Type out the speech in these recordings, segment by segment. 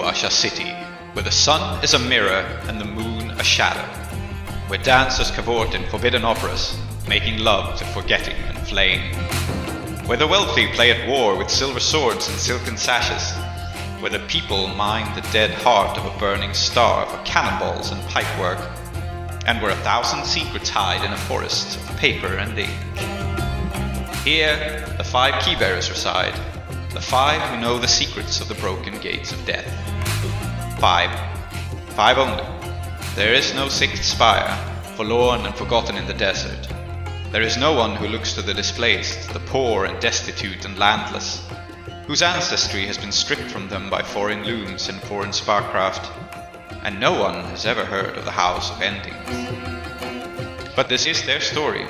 Uduasha city, where the sun is a mirror and the moon a shadow, where dancers cavort in forbidden operas, making love to forgetting and flaying, where the wealthy play at war with silver swords and silken sashes, where the people mine the dead heart of a burning star for cannonballs and pipework, and where 1,000 secrets hide in a forest of paper and ink. Here, the 5 keybearers reside, the 5 who know the secrets of the broken gates of death. 5 only. There is no 6th spire, forlorn and forgotten in the desert. There is no one who looks to the displaced, the poor and destitute and landless, whose ancestry has been stripped from them by foreign looms and foreign sparkcraft, and no one has ever heard of the House of Endings. But this is their story.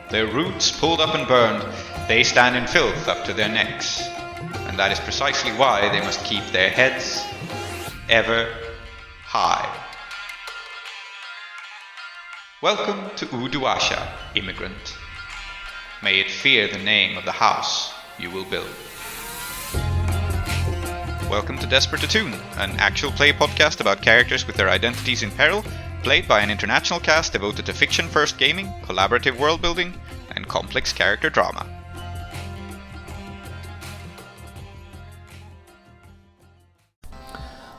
Their roots pulled up and burned, they stand in filth up to their necks, and that is precisely why they must keep their heads ever high. Welcome to Uduasha, immigrant. May it fear the name of the house you will build. Welcome to Desperate Attune, an actual play podcast about characters with their identities in peril, played by an international cast devoted to fiction-first gaming, collaborative world-building, and complex character drama.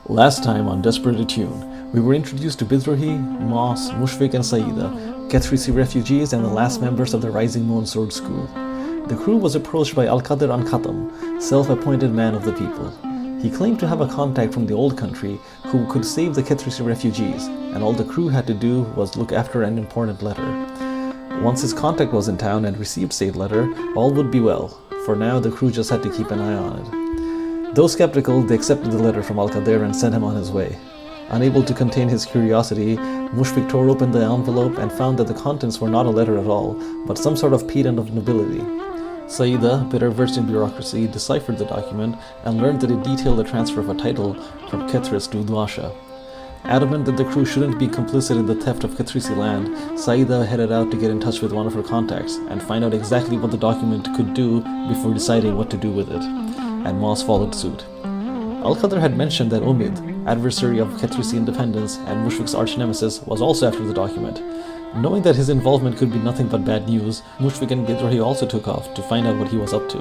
Last time on Desperate Attune, we were introduced to Bidrohi, Moss, Mushfiq and Saida, Kethrisi refugees and the last members of the Rising Moon Sword School. The crew was approached by Al-Qadir An-Khatam, self-appointed man of the people. He claimed to have a contact from the old country who could save the Kethrisi refugees, and all the crew had to do was look after an important letter. Once his contact was in town and received said letter, all would be well. For now, the crew just had to keep an eye on it. Though skeptical, they accepted the letter from Al-Qadir and sent him on his way. Unable to contain his curiosity, Mushfiq tore open the envelope and found that the contents were not a letter at all, but some sort of pedant of nobility. Saida, better versed in bureaucracy, deciphered the document and learned that it detailed the transfer of a title from Kethris to Uduasha. Adamant that the crew shouldn't be complicit in the theft of Kethrisi land, Saida headed out to get in touch with one of her contacts and find out exactly what the document could do before deciding what to do with it. And Moss followed suit. Al-Qadir had mentioned that Umid, adversary of Kethrisi independence and Mushfiq's arch-nemesis, was also after the document. Knowing that his involvement could be nothing but bad news, Mushfiq and Bidrohi also took off to find out what he was up to.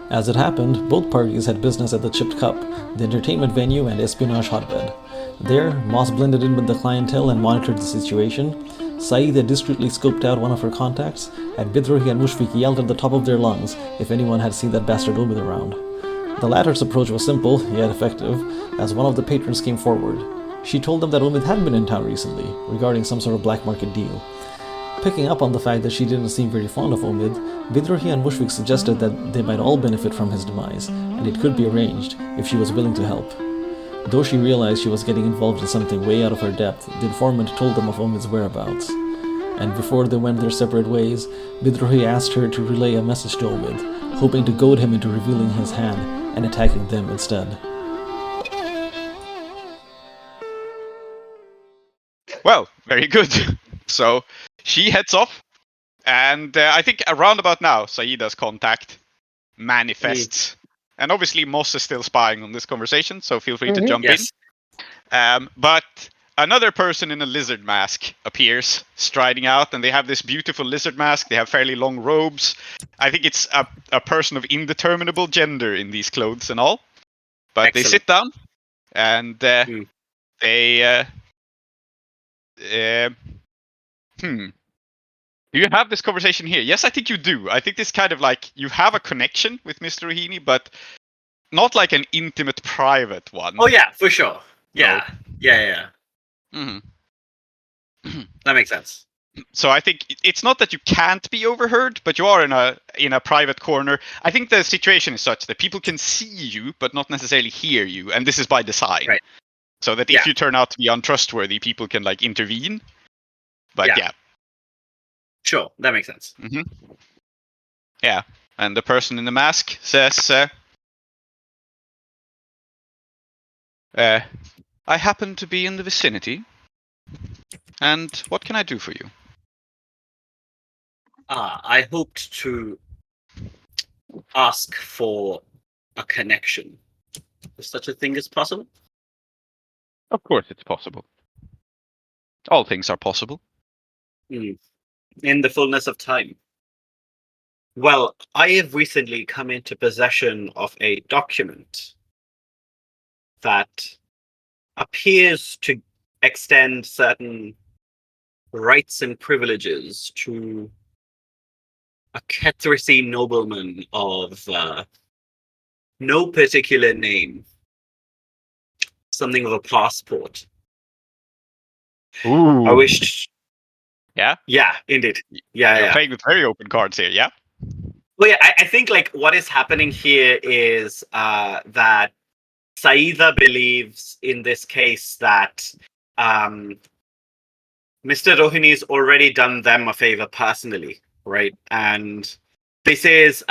As it happened, both parties had business at the Chipped Cup, the entertainment venue and espionage hotbed. There, Moss blended in with the clientele and monitored the situation. Saida discreetly scoped out one of her contacts, and Bidrohi and Mushfiq yelled at the top of their lungs if anyone had seen that bastard Umid around. The latter's approach was simple, yet effective, as one of the patrons came forward. She told them that Umid had been in town recently, regarding some sort of black market deal. Picking up on the fact that she didn't seem very fond of Umid, Bidrohi and Mushfiq suggested that they might all benefit from his demise, and it could be arranged if she was willing to help. Though she realized she was getting involved in something way out of her depth, the informant told them of Umid's whereabouts. And before they went their separate ways, Bidrohi asked her to relay a message to Umid, hoping to goad him into revealing his hand and attacking them instead. Well, very good. So, she heads off, and I think around about now, Saida's contact manifests. And obviously Moss is still spying on this conversation, so feel free to jump in. But another person in a lizard mask appears, striding out, and they have this beautiful lizard mask. They have fairly long robes. I think it's a person of indeterminable gender in these clothes and all. But Excellent. They sit down, and they... Do you have this conversation here? Yes, I think you do. I think this kind of like, you have a connection with Mr. Rohini, but not like an intimate, private one. Oh yeah, for sure. Yeah. So, yeah. Mm-hmm. That makes sense. So I think it's not that you can't be overheard, but you are in a private corner. I think the situation is such that people can see you, but not necessarily hear you, and this is by design. Right. So that if you turn out to be untrustworthy, people can like intervene. But yeah. Sure, that makes sense. Mm-hmm. Yeah, and the person in the mask says, I happen to be in the vicinity, and what can I do for you? I hoped to ask for a connection. If such a thing is possible? Of course it's possible. All things are possible. In the fullness of time. Well, I have recently come into possession of a document that appears to extend certain rights and privileges to a Kethrisi nobleman of no particular name. Something of a passport. Ooh. I wished. Yeah? Yeah, indeed. Yeah, You're yeah. playing with very open cards here, yeah? Well, yeah, I think like what is happening here is that Saida believes in this case that Mr. Rohini's already done them a favor personally, right? And this is it's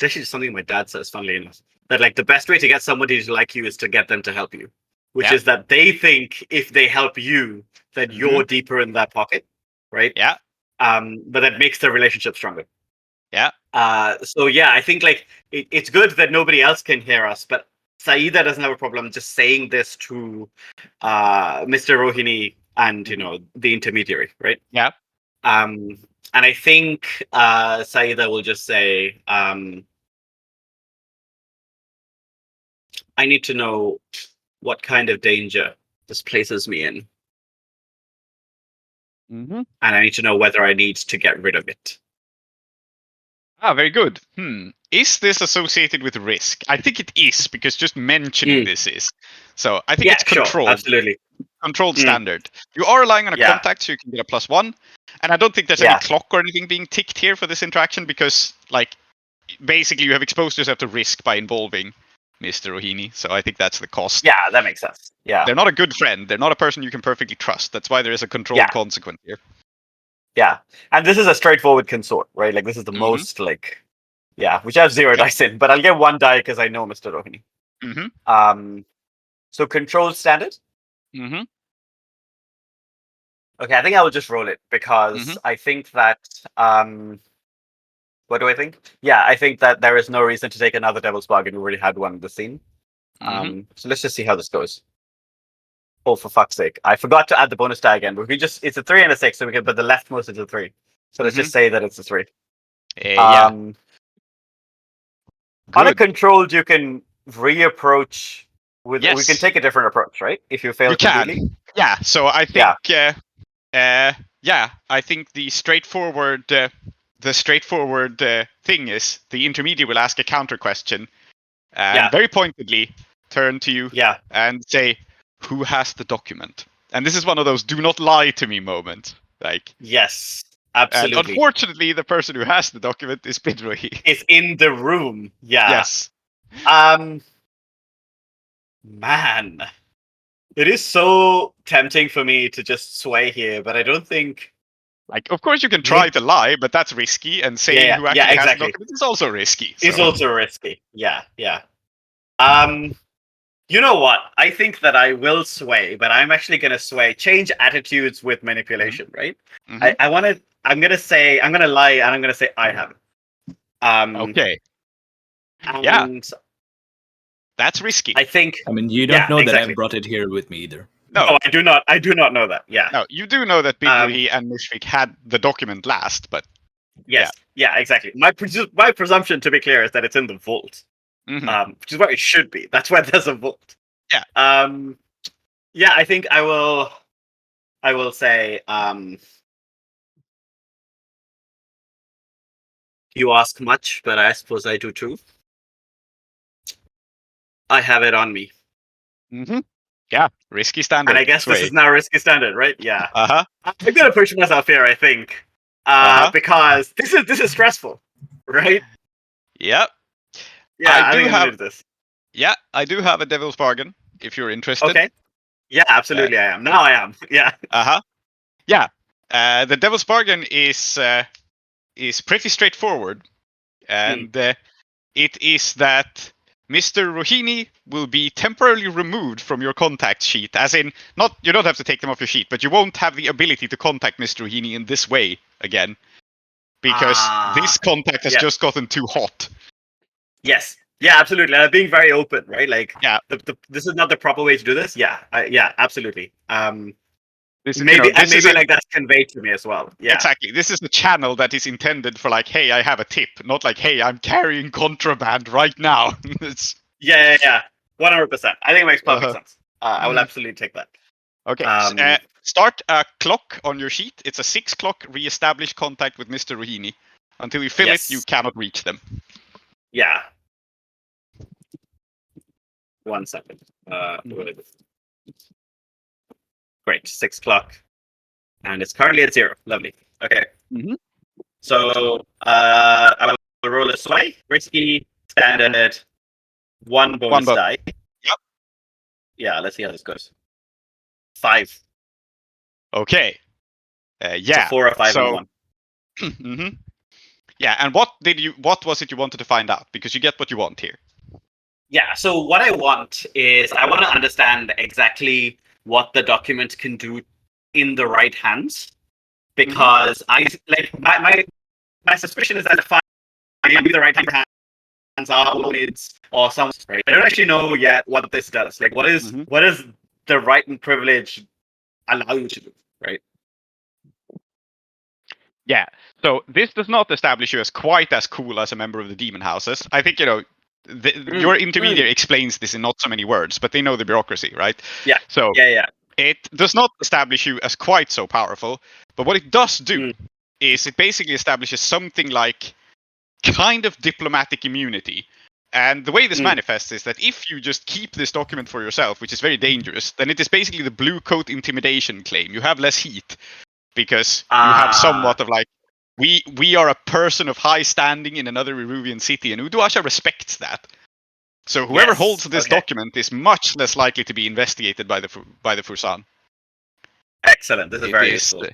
actually something my dad says, funnily enough, that like the best way to get somebody to like you is to get them to help you, which Yeah. is that they think if they help you, that you're deeper in their pocket, right? Yeah. But that makes the relationship stronger. Yeah. So yeah, I think like it's good that nobody else can hear us, but Saida doesn't have a problem just saying this to Mr. Rohini and the intermediary, right? Yeah. And I think Saida will just say, I need to know what kind of danger this places me in, Mm-hmm. and I need to know whether I need to get rid of it. Ah, very good. Is this associated with risk? I think it is, because just mentioning this is. So I think it's controlled. Sure, absolutely. Controlled standard. You are relying on a Yeah. contact, so you can get a +1. And I don't think there's any clock or anything being ticked here for this interaction, because, like, basically you have exposed yourself to risk by involving Mr. Rohini. So I think that's the cost. Yeah, that makes sense. Yeah. They're not a good friend. They're not a person you can perfectly trust. That's why there is a controlled consequence here. Yeah. And this is a straightforward consort, right? Like, this is the most, like... Yeah, which I have 0 dice in, but I'll get 1 die because I know Mr. Rohini. So controlled standard? Okay, I think I will just roll it because I think that... what do I think? Yeah, I think that there is no reason to take another Devil's Bargain. We already had one in the scene. So let's just see how this goes. Oh, for fuck's sake. I forgot to add the bonus die again, but we just... It's a 3 and a 6, so we can put the leftmost is a 3. So let's just say that it's a 3. Yeah. Uncontrolled, you can reapproach with. Yes. We can take a different approach, right? If you fail You completely. can. Yeah. So I think. I think the straightforward. Thing is the intermediate will ask a counter question, and very pointedly turn to you. And say, "Who has the document?" And this is one of those "do not lie to me" moments. Like. Yes. Absolutely. And unfortunately, the person who has the document is Bidrohi. Is in the room. Yeah. Yes. Man. It is so tempting for me to just sway here, but I don't think... Like, of course you can try to lie, but that's risky, and saying who actually has the document is also risky. So. It's also risky. Yeah. You know what? I think that I will sway, but I'm actually going to sway. Change attitudes with manipulation, right? I want to... I'm going to lie, and I'm going to say I have it. Okay. And that's risky. I think... I mean, you don't know that I've brought it here with me either. No, I do not. I do not know that. Yeah. No, you do know that Bidrohi and Mushfiq had the document last, but... Yes. Yeah, exactly. My presumption, to be clear, is that it's in the vault. Which is where it should be. That's where there's a vault. Yeah. Yeah, I think I will say... You ask much, but I suppose I do too. I have it on me. Yeah, risky standard. And I guess this is now risky standard, right? Yeah. I'm gonna push myself here, I think, because this is stressful, right? Yep. Yeah, I do have this. Yeah, I do have a Devil's Bargain. If you're interested. Okay. Yeah, absolutely, I am. Now I am. Yeah. Yeah. The Devil's Bargain is pretty straightforward, and it is that Mr. Rohini will be temporarily removed from your contact sheet, as in, not you don't have to take them off your sheet, but you won't have the ability to contact Mr. Rohini in this way again, because this contact has just gotten too hot. Yes. Yeah, absolutely. Being very open, right? Like, Yeah. This is not the proper way to do this. Yeah, yeah, absolutely. This is, maybe this is like that's conveyed to me as well. Yeah, exactly. This is the channel that is intended for like, hey, I have a tip, not like, hey, I'm carrying contraband right now. It's 100%. I think it makes perfect uh, sense. I will absolutely take that. okay. Start a clock on your sheet. It's a 6 clock. Re-establish contact with Mr. Rohini. Until you fill it, you cannot reach them. Yeah. 1 second. What is it? Great. 6 o'clock. And it's currently at 0. Lovely. Okay. Mhm. So I will roll a sway. Risky, standard, 1 bonus die. Yep. Yeah, let's see how this goes. 5. Okay. Yeah. So 4 or 5 and 1. Mm-hmm. Yeah, and what was it you wanted to find out? Because you get what you want here. Yeah, so what I want to understand exactly what the document can do in the right hands, because I like my suspicion is that if maybe the right hands are Leonids or some, right? I don't actually know yet what this does. Like, what is the right and privilege allow you to do, right? Yeah. So this does not establish you as quite as cool as a member of the demon houses. I think your intermediary explains this in not so many words, but they know the bureaucracy, right? Yeah. So yeah. It does not establish you as quite so powerful, but what it does do is it basically establishes something like kind of diplomatic immunity. And the way this manifests is that if you just keep this document for yourself, which is very dangerous, then it is basically the blue coat intimidation claim. You have less heat because you have somewhat of like, we are a person of high standing in another Eruvian city, and Uduasha respects that. So whoever holds this document is much less likely to be investigated by the Fursan. Excellent. This is very useful.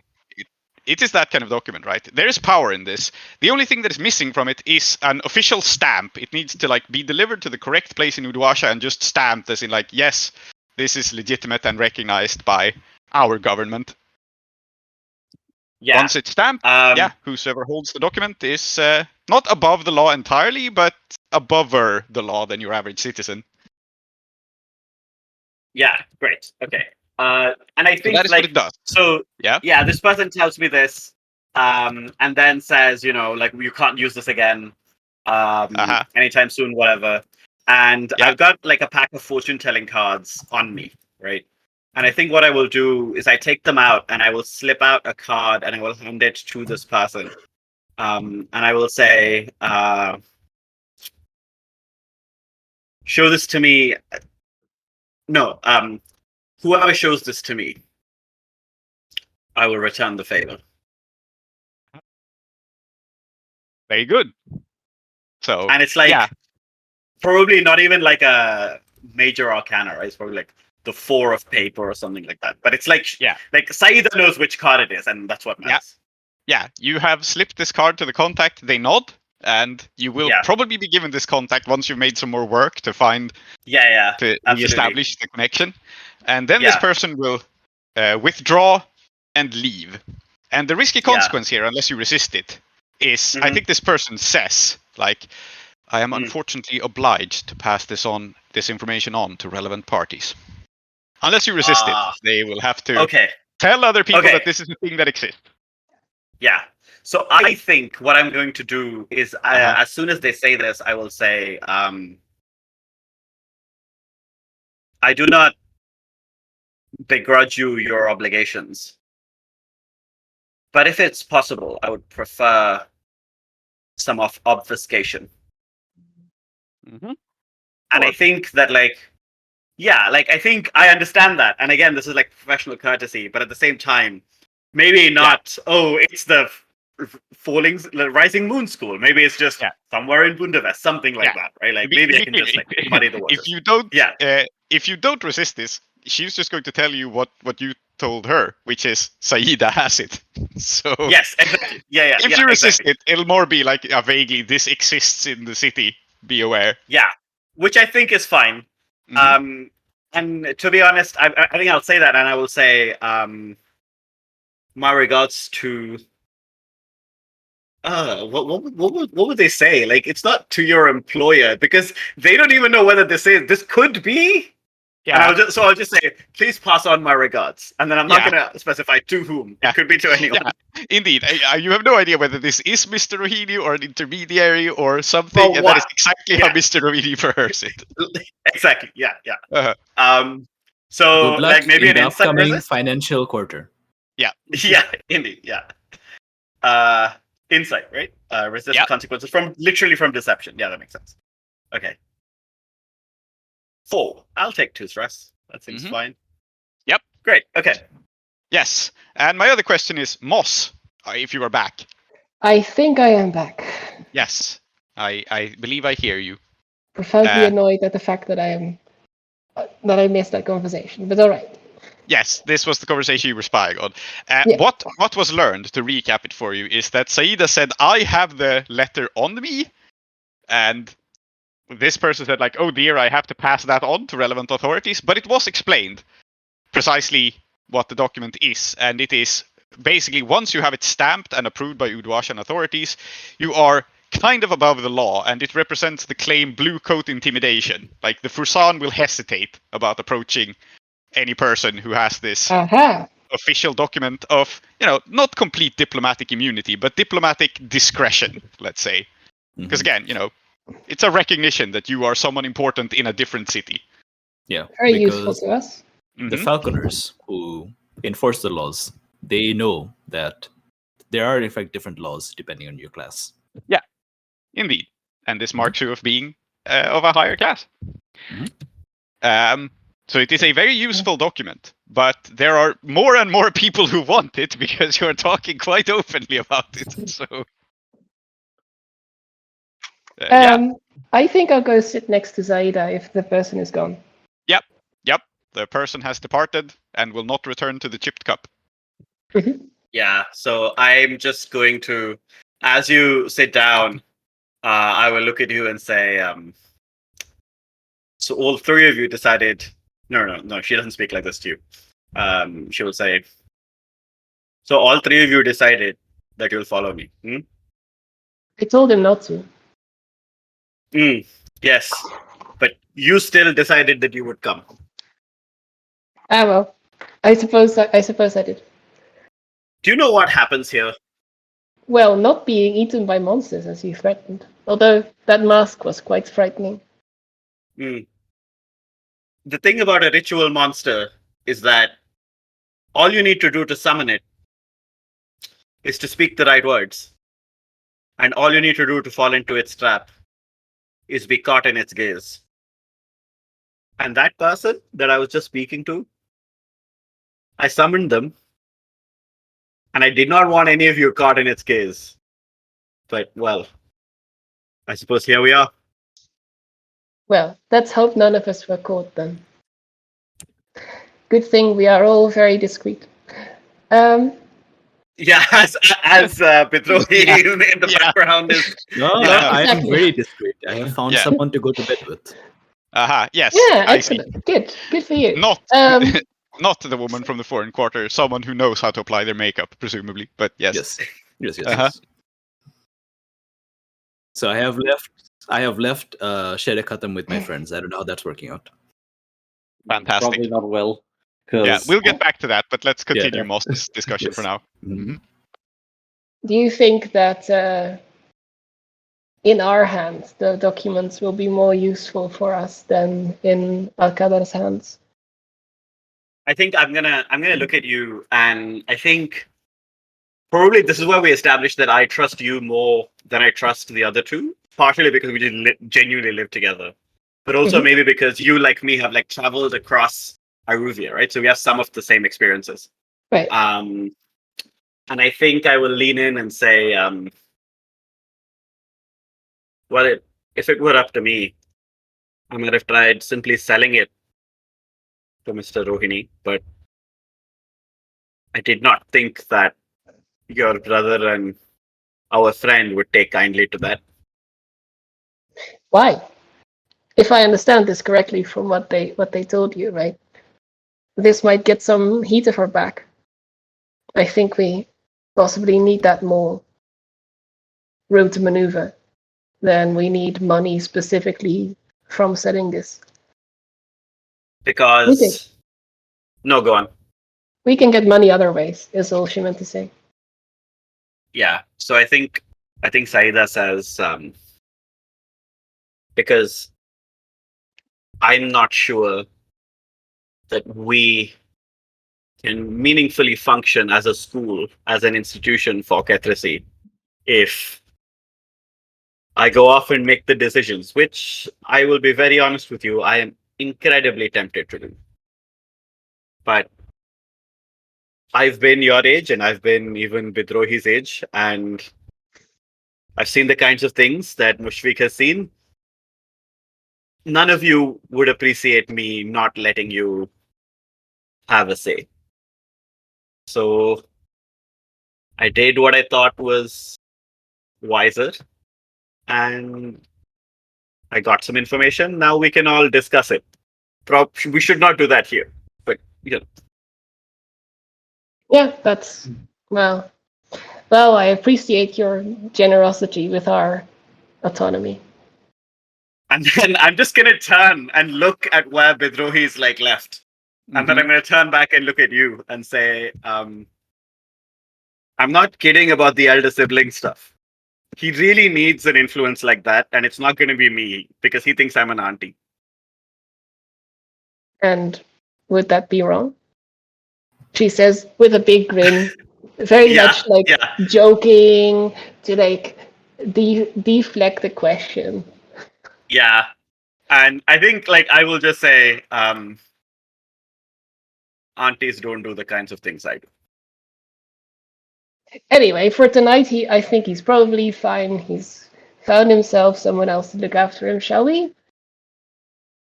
It is that kind of document, right? There is power in this. The only thing that is missing from it is an official stamp. It needs to like be delivered to the correct place in Uduasha and just stamped as in like, yes, this is legitimate and recognized by our government. Yeah. Once it's stamped, whosoever holds the document is not above the law entirely, but abover the law than your average citizen. Yeah, great. Okay. And I think that is what it does. So this person tells me this, and then says, like, you can't use this again anytime soon, whatever. And I've got like a pack of fortune telling cards on me, right? And I think what I will do is I take them out and I will slip out a card and I will hand it to this person. And I will say, show this to me. No, whoever shows this to me, I will return the favor. Very good. So, and it's like probably not even like a major arcana, right? It's probably like the 4 of paper or something like that. But it's like like Saida knows which card it is, and that's what matters. Yeah, you have slipped this card to the contact. They nod, and you will probably be given this contact once you've made some more work to find to reestablish the connection. And then this person will withdraw and leave. And the risky consequence here, unless you resist it, is I think this person says, like, I am unfortunately obliged to pass this information on to relevant parties. Unless you resist it, they will have to tell other people that this is a thing that exists. Yeah. So I think what I'm going to do is, as soon as they say this, I will say, I do not begrudge you your obligations. But if it's possible, I would prefer some obfuscation. Mm-hmm. And I think that, like, I think I understand that. And again, this is like professional courtesy, but at the same time, maybe not, it's the Rising Moon School. Maybe it's just somewhere in Bundavest, something like that, right? Like, maybe I can just like muddy the waters. If you don't resist this, she's just going to tell you what you told her, which is Saida has it. So yes, exactly. If you resist it, it'll more be like vaguely this exists in the city. Be aware. Yeah, which I think is fine. And to be honest, I think I'll say that, and I will say my regards to what would they say? Like, it's not to your employer because they don't even know whether this could be. Yeah. And I'll just say, please pass on my regards, and then I'm not going to specify to whom. It could be to anyone. Yeah, indeed. You have no idea whether this is Mr. Rohini or an intermediary or something, and that is exactly how Mr. Rohini prefers it. Exactly. Yeah. Uh-huh. So, good luck like maybe in an the upcoming resist? financial quarter. Yeah. Indeed. Yeah. Insight, right? Resist consequences literally from deception. Yeah, that makes sense. Okay. 4. I'll take 2 stress. That seems fine. Yep. Great. Okay. Yes. And my other question is, Moss, if you are back. I think I am back. Yes. I believe I hear you. Profoundly annoyed at the fact that I missed that conversation, but all right. Yes, this was the conversation you were spying on. What was learned, to recap it for you, is that Saida said, I have the letter on me, and this person said, like, oh dear, I have to pass that on to relevant authorities, but it was explained precisely what the document is, and it is basically, once you have it stamped and approved by Udwashan authorities, you are kind of above the law, and it represents the claim blue coat intimidation. Like, the Fursan will hesitate about approaching any person who has this official document of, not complete diplomatic immunity, but diplomatic discretion, let's say. Because again, it's a recognition that you are someone important in a different city. Yeah. Very useful to us. The Falconers who enforce the laws, they know that there are in fact different laws depending on your class. Yeah, indeed. And this marks you of being of a higher class. So it is a very useful document, but there are more and more people who want it because you're talking quite openly about it. So, I think I'll go sit next to Zaida if the person is gone. Yep. The person has departed and will not return to the chipped cup. Yeah, so I'm just going to, as you sit down, I will look at you and say, so all 3 of you decided. No, she doesn't speak like this to you. She will say, so all 3 of you decided that you'll follow me. I told him not to. Yes, but you still decided that you would come. Well, I suppose I did. Do you know what happens here? Well, not being eaten by monsters as you threatened. Although that mask was quite frightening. The thing about a ritual monster is that all you need to do to summon it is to speak the right words. And all you need to do to fall into its trap is be caught in its gaze. And that person that I was just speaking to, I summoned them, and I did not want any of you caught in its gaze. But, well, I suppose here we are. Well, let's hope none of us were caught then. Good thing we are all very discreet. Yeah, as Pitrohi in the background is. No, I am very discreet. I have found someone to go to bed with. Yes. Yeah, excellent. Good for you. Not the woman from the foreign quarter, someone who knows how to apply their makeup, presumably. But yes. Yes. So I have left Sherekatam with my friends. I don't know how that's working out. Fantastic. Probably not well. Yeah, we'll get back to that, but let's continue Moss's discussion for now. Mm-hmm. Do you think that in our hands the documents will be more useful for us than in Al-Qadar's hands? I think I'm gonna look at you, and I think probably this is where we established that I trust you more than I trust the other 2. Partially because we didn't genuinely live together, but also maybe because you, like me, have traveled across Aruvia, right? So we have some of the same experiences. Right. And I think I will lean in and say, well, if it were up to me, I might have tried simply selling it to Mr. Rohini, but I did not think that your brother and our friend would take kindly to that. Why? If I understand this correctly from what they told you, right? This might get some heat of our back. I think we possibly need that more. room to maneuver, then we need money specifically from selling this. Because no, go on. We can get money other ways, is all she meant to say. Yeah. So I think Saida says because I'm not sure that we can meaningfully function as a school, as an institution for Kethrisi, if I go off and make the decisions, which I will be very honest with you, I am incredibly tempted to do. But I've been your age, and I've been even Bidrohi's age, and I've seen the kinds of things that Mushfiq has seen. None of you would appreciate me not letting you have a say. So I did what I thought was wiser, and I got some information. Now we can all discuss it. We should not do that here, but you know. Yeah, that's well, I appreciate your generosity with our autonomy. And then I'm just gonna turn and look at where Bidrohi's like left. And then I'm gonna turn back and look at you and say, I'm not kidding about the elder sibling stuff. He really needs an influence like that, and it's not gonna be me because he thinks I'm an auntie. And would that be wrong? She says with a big grin, very much like joking to like deflect the question. Yeah. And I think like I will just say, aunties don't do the kinds of things I do. Anyway, for tonight, I think he's probably fine. He's found himself someone else to look after him, shall we?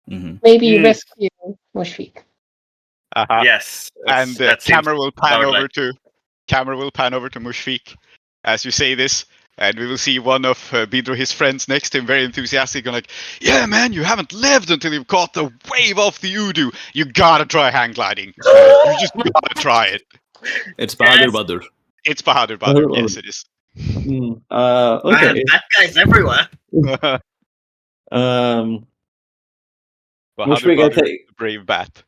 Mm-hmm. Maybe rescue Mushfiq. Yes, and the camera will pan over to Mushfiq as you say this, and we will see one of Bidrohi's friends next to him, very enthusiastic, and like, "Yeah, man, you haven't lived until you've caught the wave off the Udu. You gotta try hang gliding. You just gotta try it." It's Bahadur Badur. It's Bahadur Badur. Yes, it is. Okay. Man, that guy's everywhere. Bahadur Badur, the brave bat.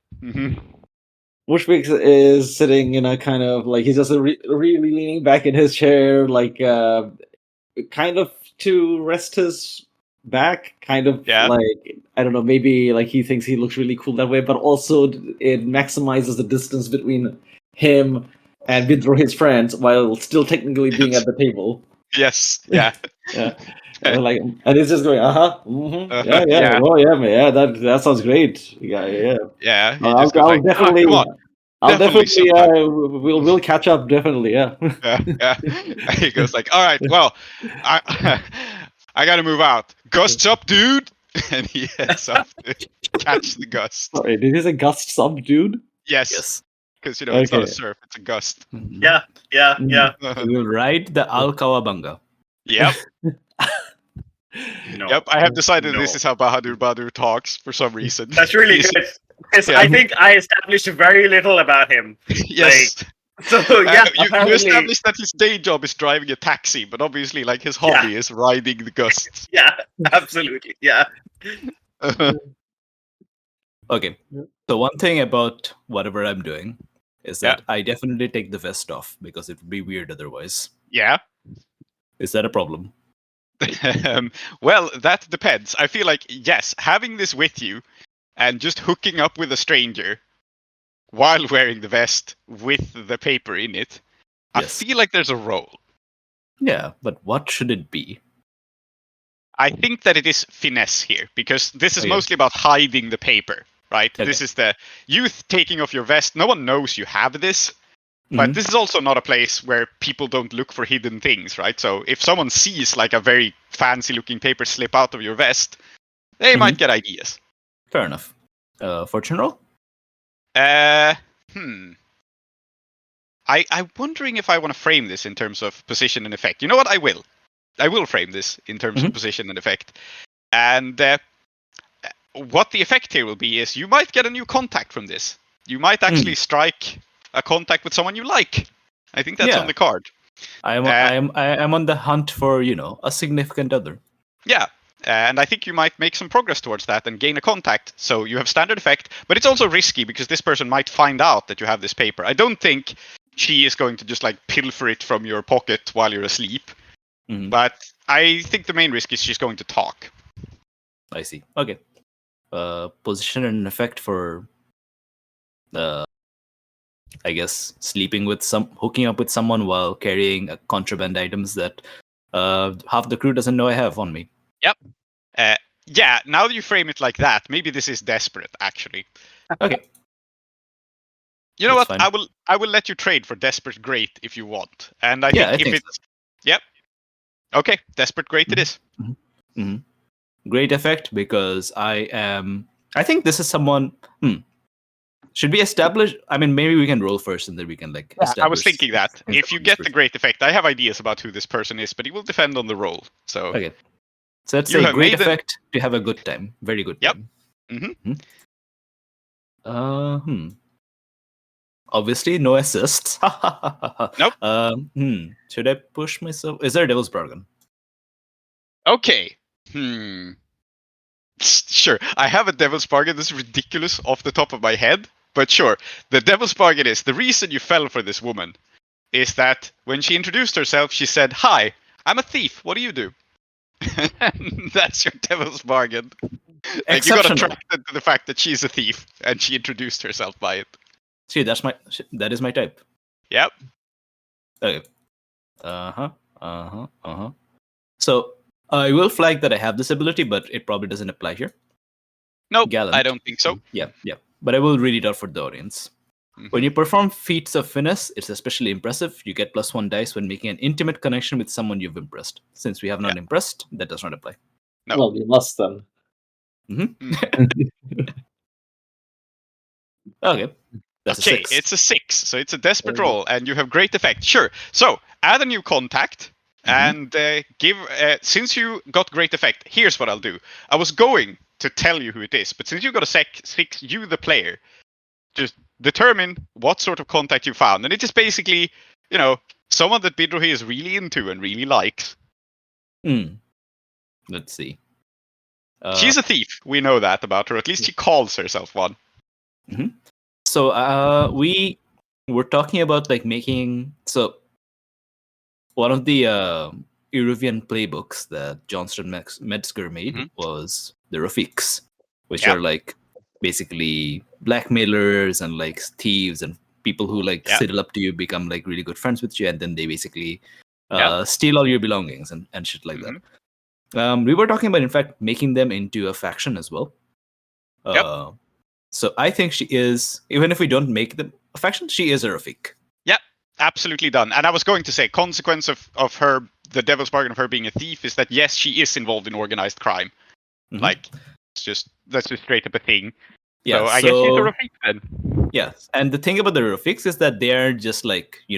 Mushfiq is sitting in a kind of like he's just really leaning back in his chair, like kind of to rest his back, kind of like I don't know, maybe like he thinks he looks really cool that way, but also it maximizes the distance between him and Bidro, his friends, while still technically being at the table. Yes, yeah. Like, and it's just going, yeah, oh yeah, man, yeah, that sounds great, yeah. I'll definitely, we'll catch up, definitely, yeah. He goes like, all right, well, I gotta move out. Gusts up, dude, and he heads up to catch the gust. Sorry, did he say gusts up, dude? Yes. Because it's not a surf, it's a gust. Yeah. We'll ride the Al Kawabanga. Yep. Yep, I have decided this is how Bahadur Badur talks for some reason. That's really good. I think I established very little about him. Yes. Like, so yeah, you established that his day job is driving a taxi, but obviously, like his hobby is riding the gusts. Yeah, absolutely. Yeah. Okay. So one thing about whatever I'm doing is that I definitely take the vest off because it would be weird otherwise. Yeah. Is that a problem? Well, that depends. I feel like, yes, having this with you and just hooking up with a stranger while wearing the vest with the paper in it, I feel like there's a role. Yeah, but what should it be? I think that it is finesse here, because this is mostly about hiding the paper, right? Okay. This is the youth taking off your vest. No one knows you have this. But this is also not a place where people don't look for hidden things, right? So if someone sees like a very fancy looking paper slip out of your vest, they might get ideas. Fair enough. Fortune roll? I'm wondering if I want to frame this in terms of position and effect. You know what? I will frame this in terms of position and effect. And what the effect here will be is you might get a new contact from this. You might actually strike a contact with someone you like. I think that's on the card. I'm on the hunt for, a significant other. Yeah, and I think you might make some progress towards that and gain a contact. So you have standard effect, but it's also risky because this person might find out that you have this paper. I don't think she is going to just like pilfer it from your pocket while you're asleep. Mhm. But I think the main risk is she's going to talk. I see. Okay. Position and effect for, I guess, hooking up with someone while carrying contraband items that half the crew doesn't know I have on me. Yep. Yeah, now that you frame it like that, maybe this is desperate, actually. Okay. You know That's what? fine. I will let you trade for desperate great if you want. And I Yeah, think I if think it's yep. Okay, desperate great it is. Mhm. Great effect because I think this is someone. Should we establish? I mean, maybe we can roll first and then we can establish. I was thinking that. things If you about this get the person. great effect, I have ideas about who this person is, but it will depend on the roll. So Okay. So let's You say have great made the- effect to have a good time. Very good Yep. time. Obviously, no assists. Nope. Should I push myself? Is there a devil's bargain? Okay. Sure. I have a devil's bargain. This is ridiculous off the top of my head, but sure. The devil's bargain is the reason you fell for this woman is that when she introduced herself, she said, "Hi, I'm a thief. What do you do?" That's your devil's bargain. Like, you got Exceptional. attracted to the fact that she's a thief, and she introduced herself by it. See, that is my type. Yep. Okay. So I will flag that I have this ability, but it probably doesn't apply here. Nope, Gallant. I don't think so. Yeah. But I will read it out for the audience. When you perform feats of finesse, it's especially impressive. You get +1 dice when making an intimate connection with someone you've impressed. Since we have not impressed, that does not apply. No. Well, we must then. Okay. That's Okay, a 6. it's a 6, so it's a desperate roll, and you have great effect. Sure. So add a new contact, and give. Since you got great effect, here's what I'll do. I was going to tell you who it is, but since you got a 6, you the player, just determine what sort of contact you found, and it is basically, someone that Bidrohi is really into and really likes. Let's see. She's a thief. We know that about her. At least she calls herself one. So we were talking about making. So one of the Eruvian playbooks that Johnstone Metzger made was the Rafiks, which are basically blackmailers and thieves and people who sidle up to you, become really good friends with you, and then they basically steal all your belongings and shit like that. We were talking about, in fact, making them into a faction as well. So I think she is, even if we don't make them a faction, she is a Rafik. Yep, absolutely done. And I was going to say, consequence of her, the devil's bargain of her being a thief is that, yes, she is involved in organized crime. That's just straight up a thing. Yeah, so I guess she's a Rafik then. Yeah, and the thing about the Rafiks is that they are just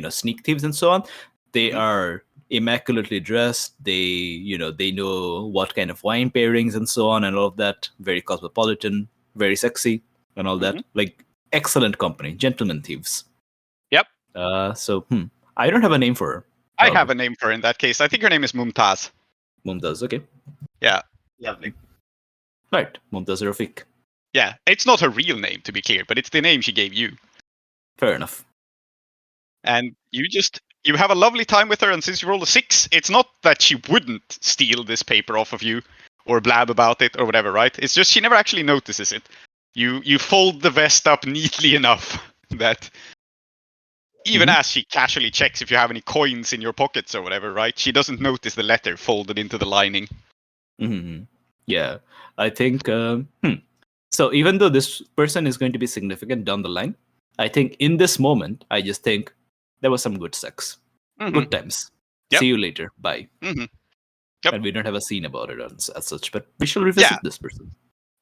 sneak thieves and so on. They are immaculately dressed. They know what kind of wine pairings and so on and all of that. Very cosmopolitan, very sexy and all that. Excellent company, gentlemen thieves. Yep. So I don't have a name for her. I have a name for her in that case. I think her name is Mumtaz. Mumtaz, okay. Yeah. Lovely. Right, Mumtaz Rafik. Yeah, it's not her real name, to be clear, but it's the name she gave you. Fair enough. And you have a lovely time with her, and since you rolled a 6, it's not that she wouldn't steal this paper off of you or blab about it or whatever, right? It's just she never actually notices it. You fold the vest up neatly enough that even as she casually checks if you have any coins in your pockets or whatever, right? She doesn't notice the letter folded into the lining. Yeah, I think... So even though this person is going to be significant down the line, I think in this moment, I just think there was some good sex. Good times. Yep. See you later. Bye. Yep. And we don't have a scene about it as such, but we shall revisit this person.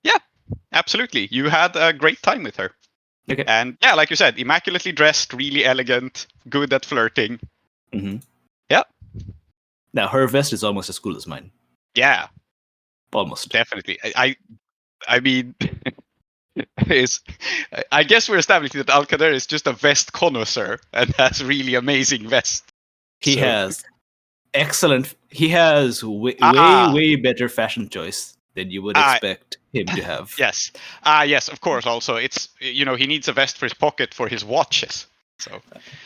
Yeah, absolutely. You had a great time with her. Okay. And yeah, like you said, immaculately dressed, really elegant, good at flirting. Yeah. Now, her vest is almost as cool as mine. Yeah. Almost. Definitely. I mean, I guess we're establishing that Alcader is just a vest connoisseur and has really amazing vests. He So- has excellent. He has way better fashion choice than you would expect him to have. Yes. Yes, of course. Also, it's he needs a vest for his pocket for his watches. So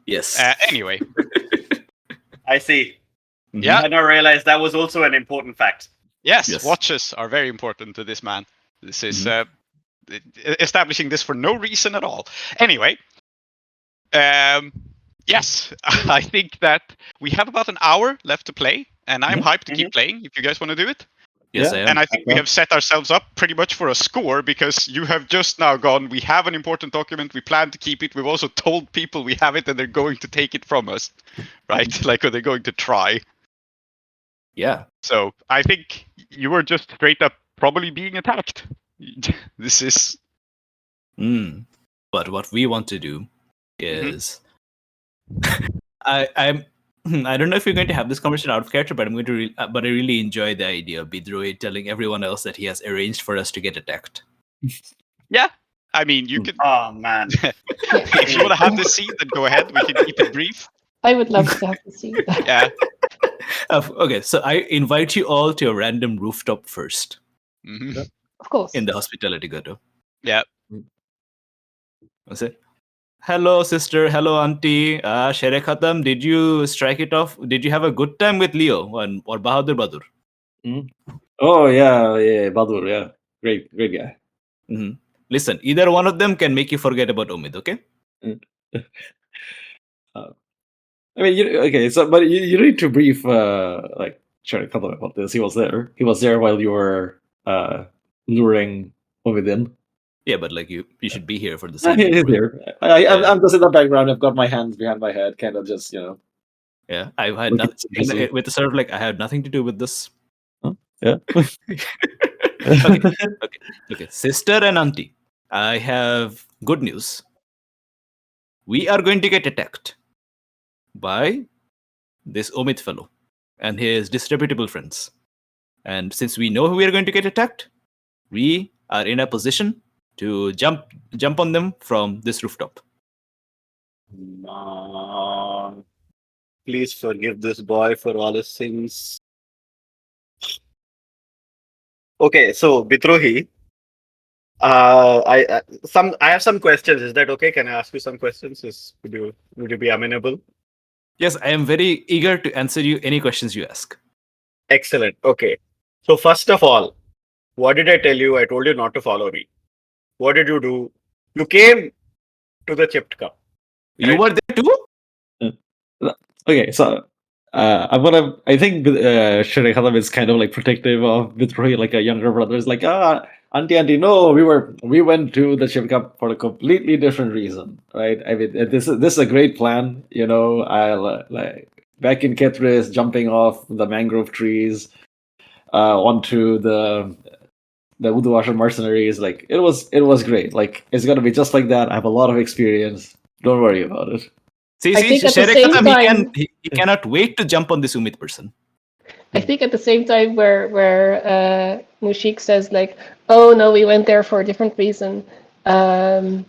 Yes. anyway, I see. Yeah. I now realize that was also an important fact. yes, watches are very important to this man. This is establishing this for no reason at all. Anyway, yes, I think that we have about an hour left to play, and I'm hyped to keep playing. If you guys want to do it. Yes, I am. And I think we have set ourselves up pretty much for a score because you have just now gone, we have an important document, we plan to keep it, we've also told people we have it and they're going to take it from us, right? Like, or they're going to try. Yeah. So I think you were just straight up probably being attacked. This is... But what we want to do is... I don't know if you're going to have this conversation out of character, but I'm going to. But I really enjoy the idea of Bidroid telling everyone else that he has arranged for us to get attacked. Yeah, I mean, you could. Oh man! If you want to have this scene, then go ahead. We can keep it brief. I would love to have to see that. Yeah. Okay, so I invite you all to a random rooftop first. Of course. In the hospitality ghetto. Yeah. What's it? Hello, sister. Hello, auntie. Shere Khatam, did you strike it off? Did you have a good time with Leo or Bahadur Badur? Oh, yeah, Badur, yeah. Great guy. Listen, either one of them can make you forget about Omid, okay? I mean, but you need to brief, Shere Khatam about this. He was there. He was there while you were luring Omid in. Yeah, but like you should be here for the same. He's here. I'm just in the background. I've got my hands behind my head, kind of just, Yeah, I've had nothing with the sort of like I had nothing to do with this. Huh? Yeah. Okay. Sister and auntie, I have good news. We are going to get attacked by this Omid fellow and his disreputable friends. And since we know we are going to get attacked, we are in a position to jump on them from this rooftop. Please forgive this boy for all his sins. Okay, so Bidrohi, I have some questions. Is that okay? Can I ask you some questions? Would you be amenable? Yes, I am very eager to answer you any questions you ask. Excellent. Okay. So first of all, what did I tell you? I told you not to follow me. What did you do? You came to the chipped cup. Right? You were there too? Okay, so I think Shere Khatam is kind of like protective of Bidrohi, like a younger brother. Is like, auntie, no, we went to the Chip Cup for a completely different reason, right? I mean, this is a great plan. I'll back in Kethris, jumping off the mangrove trees onto the Udawasha mercenaries. Like it was great. Like it's gonna be just like that. I have a lot of experience. Don't worry about it. See, Shere Khatam, he cannot wait to jump on this Umid person. I think at the same time where Mushfiq says like, oh no, we went there for a different reason, and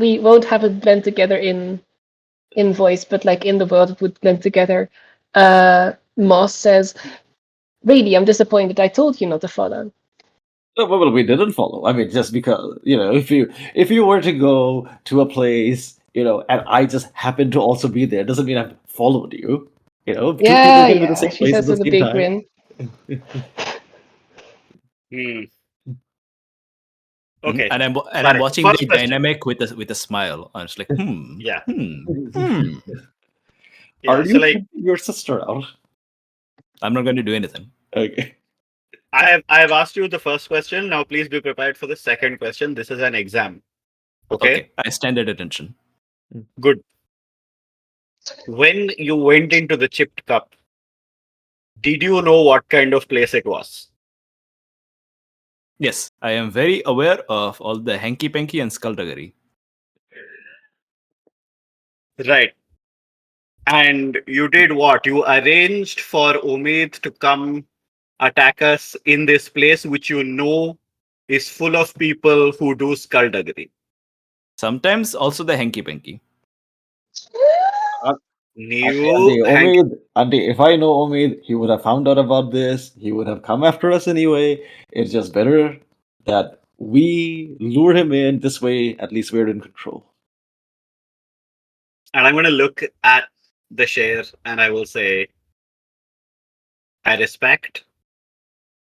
we won't have it blend together in voice, but like in the world it would blend together. Moss says, really, I'm disappointed. I told you not to follow. Well, we didn't follow. I mean, just because if you were to go to a place, and I just happen to also be there, doesn't mean I've followed you. Two people can be the same place at the same big time. Okay. And I'm watching the dynamic with a smile. I'm just like, Yeah. Are you taking your sister out? I'm not going to do anything. Okay. I have asked you the first question. Now please be prepared for the second question. This is an exam. Okay? I stand at attention. Good. When you went into the chipped cup, did you know what kind of place it was? Yes, I am very aware of all the hanky-panky and skullduggery. Right. And you did what? You arranged for Omid to come attack us in this place, which you know is full of people who do skullduggery. Sometimes also the hanky-panky. New Andy, if I know Omid, he would have found out about this. He would have come after us anyway. It's just better that we lure him in. This way, at least we're in control. And I'm going to look at the share and I will say, I respect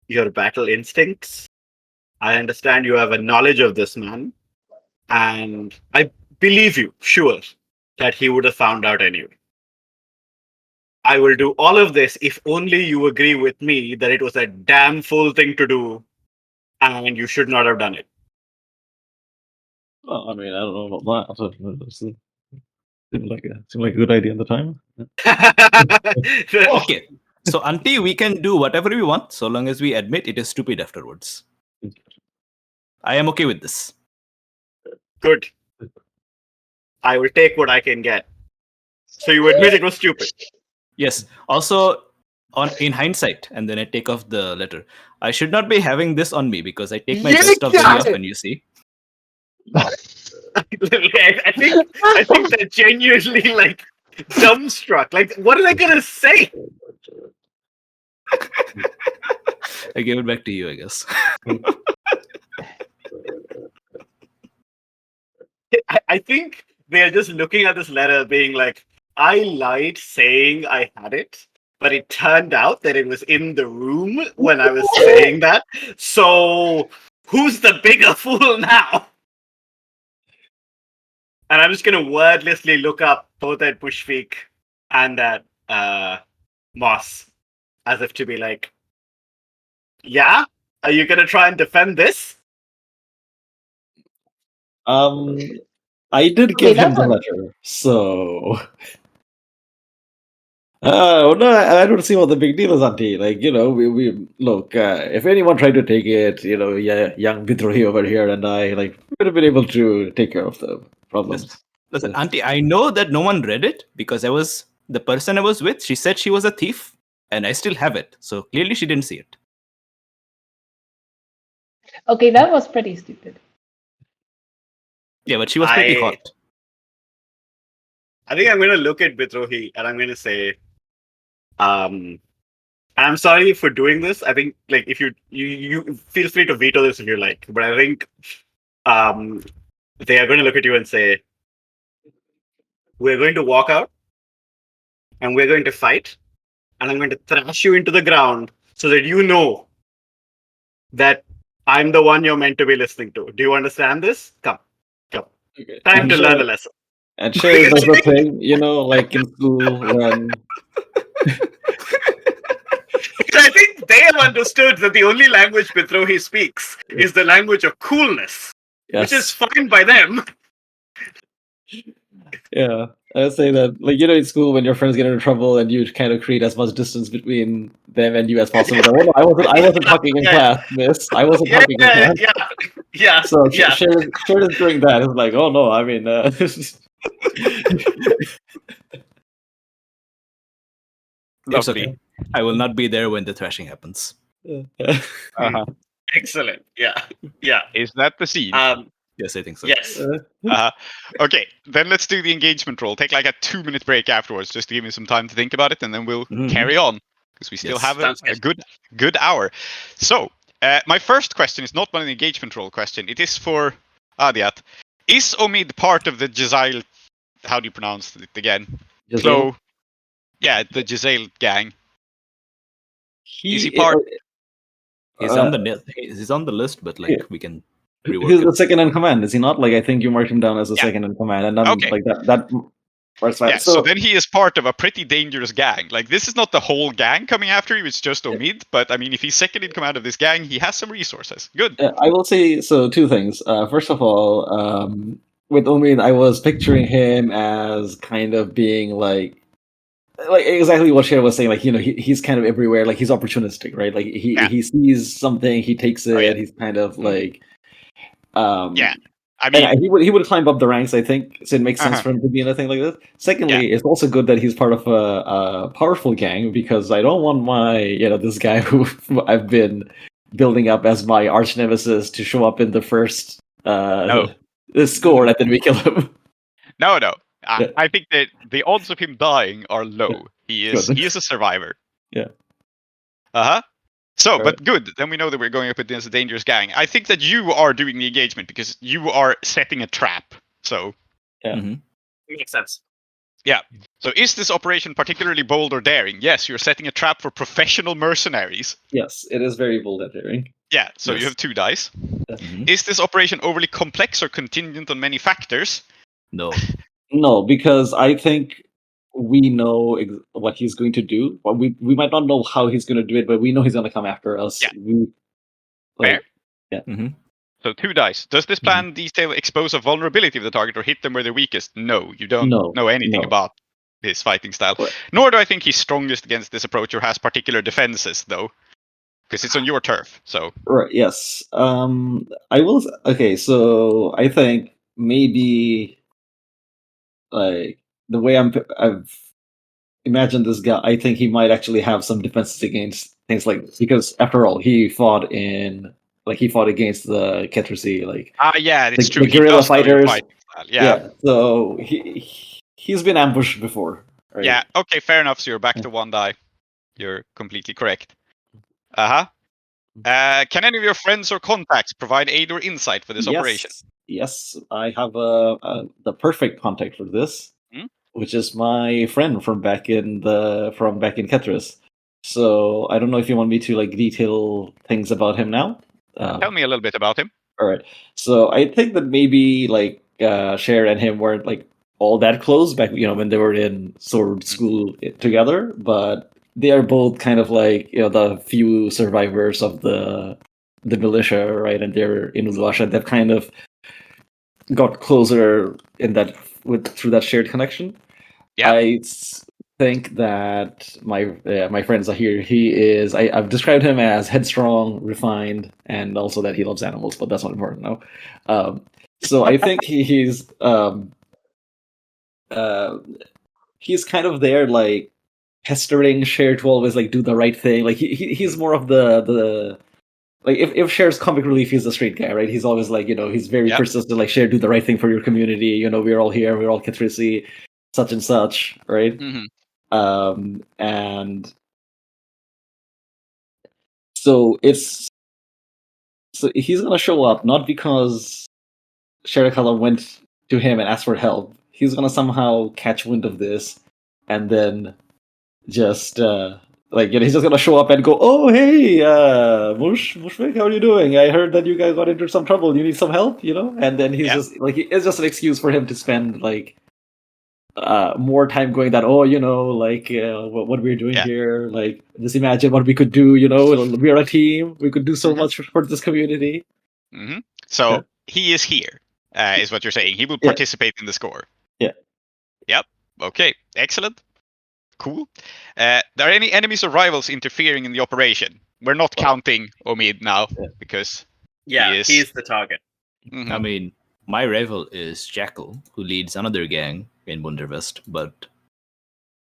your battle instincts. I understand you have a knowledge of this man. And I believe you, sure, that he would have found out anyway. I will do all of this if only you agree with me that it was a damn fool thing to do and you should not have done it. Well, I mean, I don't know about that. Seemed like a good idea at the time. Okay. So, Auntie, we can do whatever we want so long as we admit it is stupid afterwards. I am okay with this. Good. I will take what I can get. So you admit it was stupid. Yes. Also, in hindsight, and then I take off the letter. I should not be having this on me because I take my best off very often, you see. I think they're genuinely like dumbstruck. Like, what are they gonna say? I gave it back to you, I guess. I think they're just looking at this letter being like, I lied saying I had it, but it turned out that it was in the room when I was saying that. So who's the bigger fool now? And I'm just going to wordlessly look up both at Mushfiq and at Moss, as if to be like, yeah? Are you going to try and defend this? I did give him the letter, so... no, I don't see what the big deal is, Auntie. Like, you know, we look, if anyone tried to take it, you know, young Bidrohi over here and I, like, would have been able to take care of the problems. Listen, Auntie, I know that no one read it because the person I was with, she said she was a thief, and I still have it. So clearly she didn't see it. Okay, that was pretty stupid. Yeah, but she was pretty hot. I think I'm going to look at Bidrohi and I'm going to say, I'm sorry for doing this. I think, like, if you feel free to veto this if you like, but I think they are going to look at you and say, we're going to walk out and we're going to fight and I'm going to thrash you into the ground so that you know that I'm the one you're meant to be listening to. Do you understand this? Come. Okay. Time to learn a lesson. And Shay does the thing, you know, like in school when... I think they have understood that the only language Bidrohi speaks is the language of coolness, which is fine by them. Yeah, I would say that, like, you know, in school when your friends get into trouble and you kind of create as much distance between them and you as possible. Like, I wasn't talking in class, miss. I wasn't talking in class. Yeah. So Sharon is doing that. It's like, oh no, I mean, it's okay. I will not be there when the thrashing happens. Excellent. Yeah. Is that the scene? Yes, I think so. Yes. Okay, then let's do the engagement roll. Take like a 2-minute break afterwards, just to give me some time to think about it, and then we'll carry on because we still have a good hour. So, my first question is not one of the engagement roll question. It is for Aadiyat. Is Omid part of the Jezail? How do you pronounce it again? Klow. Yeah, the Jezail gang. Is he part? He's on the list, but like we can. He's the second in command, is he not? Like, I think you marked him down as the second in command, and I'm like that. Yeah, so then he is part of a pretty dangerous gang. Like, this is not the whole gang coming after him; it's just Omid. But I mean, if he's second in command of this gang, he has some resources. Good. I will say so. Two things. First of all, with Omid, I was picturing him as kind of being like exactly what Shara was saying. Like, you know, he's kind of everywhere. Like, he's opportunistic, right? Like, he sees something, he takes it. He's kind of like. I mean, he would climb up the ranks, I think, so it makes sense for him to be in a thing like this. Secondly, it's also good that he's part of a powerful gang, because I don't want this guy who I've been building up as my arch nemesis to show up in the first score and then we kill him. No. I think that the odds of him dying are low. He is Good. a survivor. Yeah. So, Right. but good. Then we know that we're going up against a dangerous gang. I think that you are doing the engagement because you are setting a trap. So, Makes sense. yeah. So, is this operation particularly bold or daring? Yes, you're setting a trap for professional mercenaries. Yes, it is very bold and daring. Yeah. So you Yes. have 2 dice. Mhm. Is this operation overly complex or contingent on many factors? No. No, because I think we know what he's going to do. Well, we might not know how he's going to do it, but we know he's going to come after us. Yeah. Fair. So 2 dice. Does this plan detail expose a vulnerability of the target or hit them where they're weakest? No, you don't know anything about his fighting style. Right. Nor do I think he's strongest against this approach or has particular defenses, though. Because it's on your turf, so... Right, yes. I will... Okay, so I think maybe... Like, the way I've imagined this guy, I think he might actually have some defenses against things like... Because, after all, he fought against the Ketrisi, like... yeah, it's the true. He guerrilla does know your fighters. fighting style. Yeah. So he's been ambushed before. Right? Yeah, okay, fair enough. So you're back to 1 die. You're completely correct. Can any of your friends or contacts provide aid or insight for this operation? Yes, I have the perfect contact for this, which is my friend from back in Ketris. So I don't know if you want me to detail things about him now. Tell me a little bit about him. All right. So I think that maybe Cher and him weren't all that close back, when they were in sword school together, but they are both kind of the few survivors of the militia, right? And they're in Uzlasha. They've kind of got closer through that shared connection. Yeah. I think that my friend Zahir, I've described him as headstrong, refined, and also that he loves animals, but that's not important now. So I think he's kind of there, pestering Cher to always do the right thing. He's more of the if Cher's comic relief, he's a straight guy, right? He's always he's very persistent, Cher, do the right thing for your community. We're all here, we're all Ketrisi, such and such, right? And so he's gonna show up not because Sherakala went to him and asked for help. He's gonna somehow catch wind of this, and then just he's just gonna show up and go, "Oh, hey, Mushfiq, how are you doing? I heard that you guys got into some trouble. You need some help, And then he's just it's just an excuse for him to spend more time going that, what we're doing here. Just imagine what we could do. We're a team. We could do so much for this community. So he is here, is what you're saying. He will participate in the score. Yeah. Yep. Okay. Excellent. Cool. Are any enemies or rivals interfering in the operation? We're not counting Omid now because he's the target. I mean, my rival is Jackal, who leads another gang in Wunderwest, but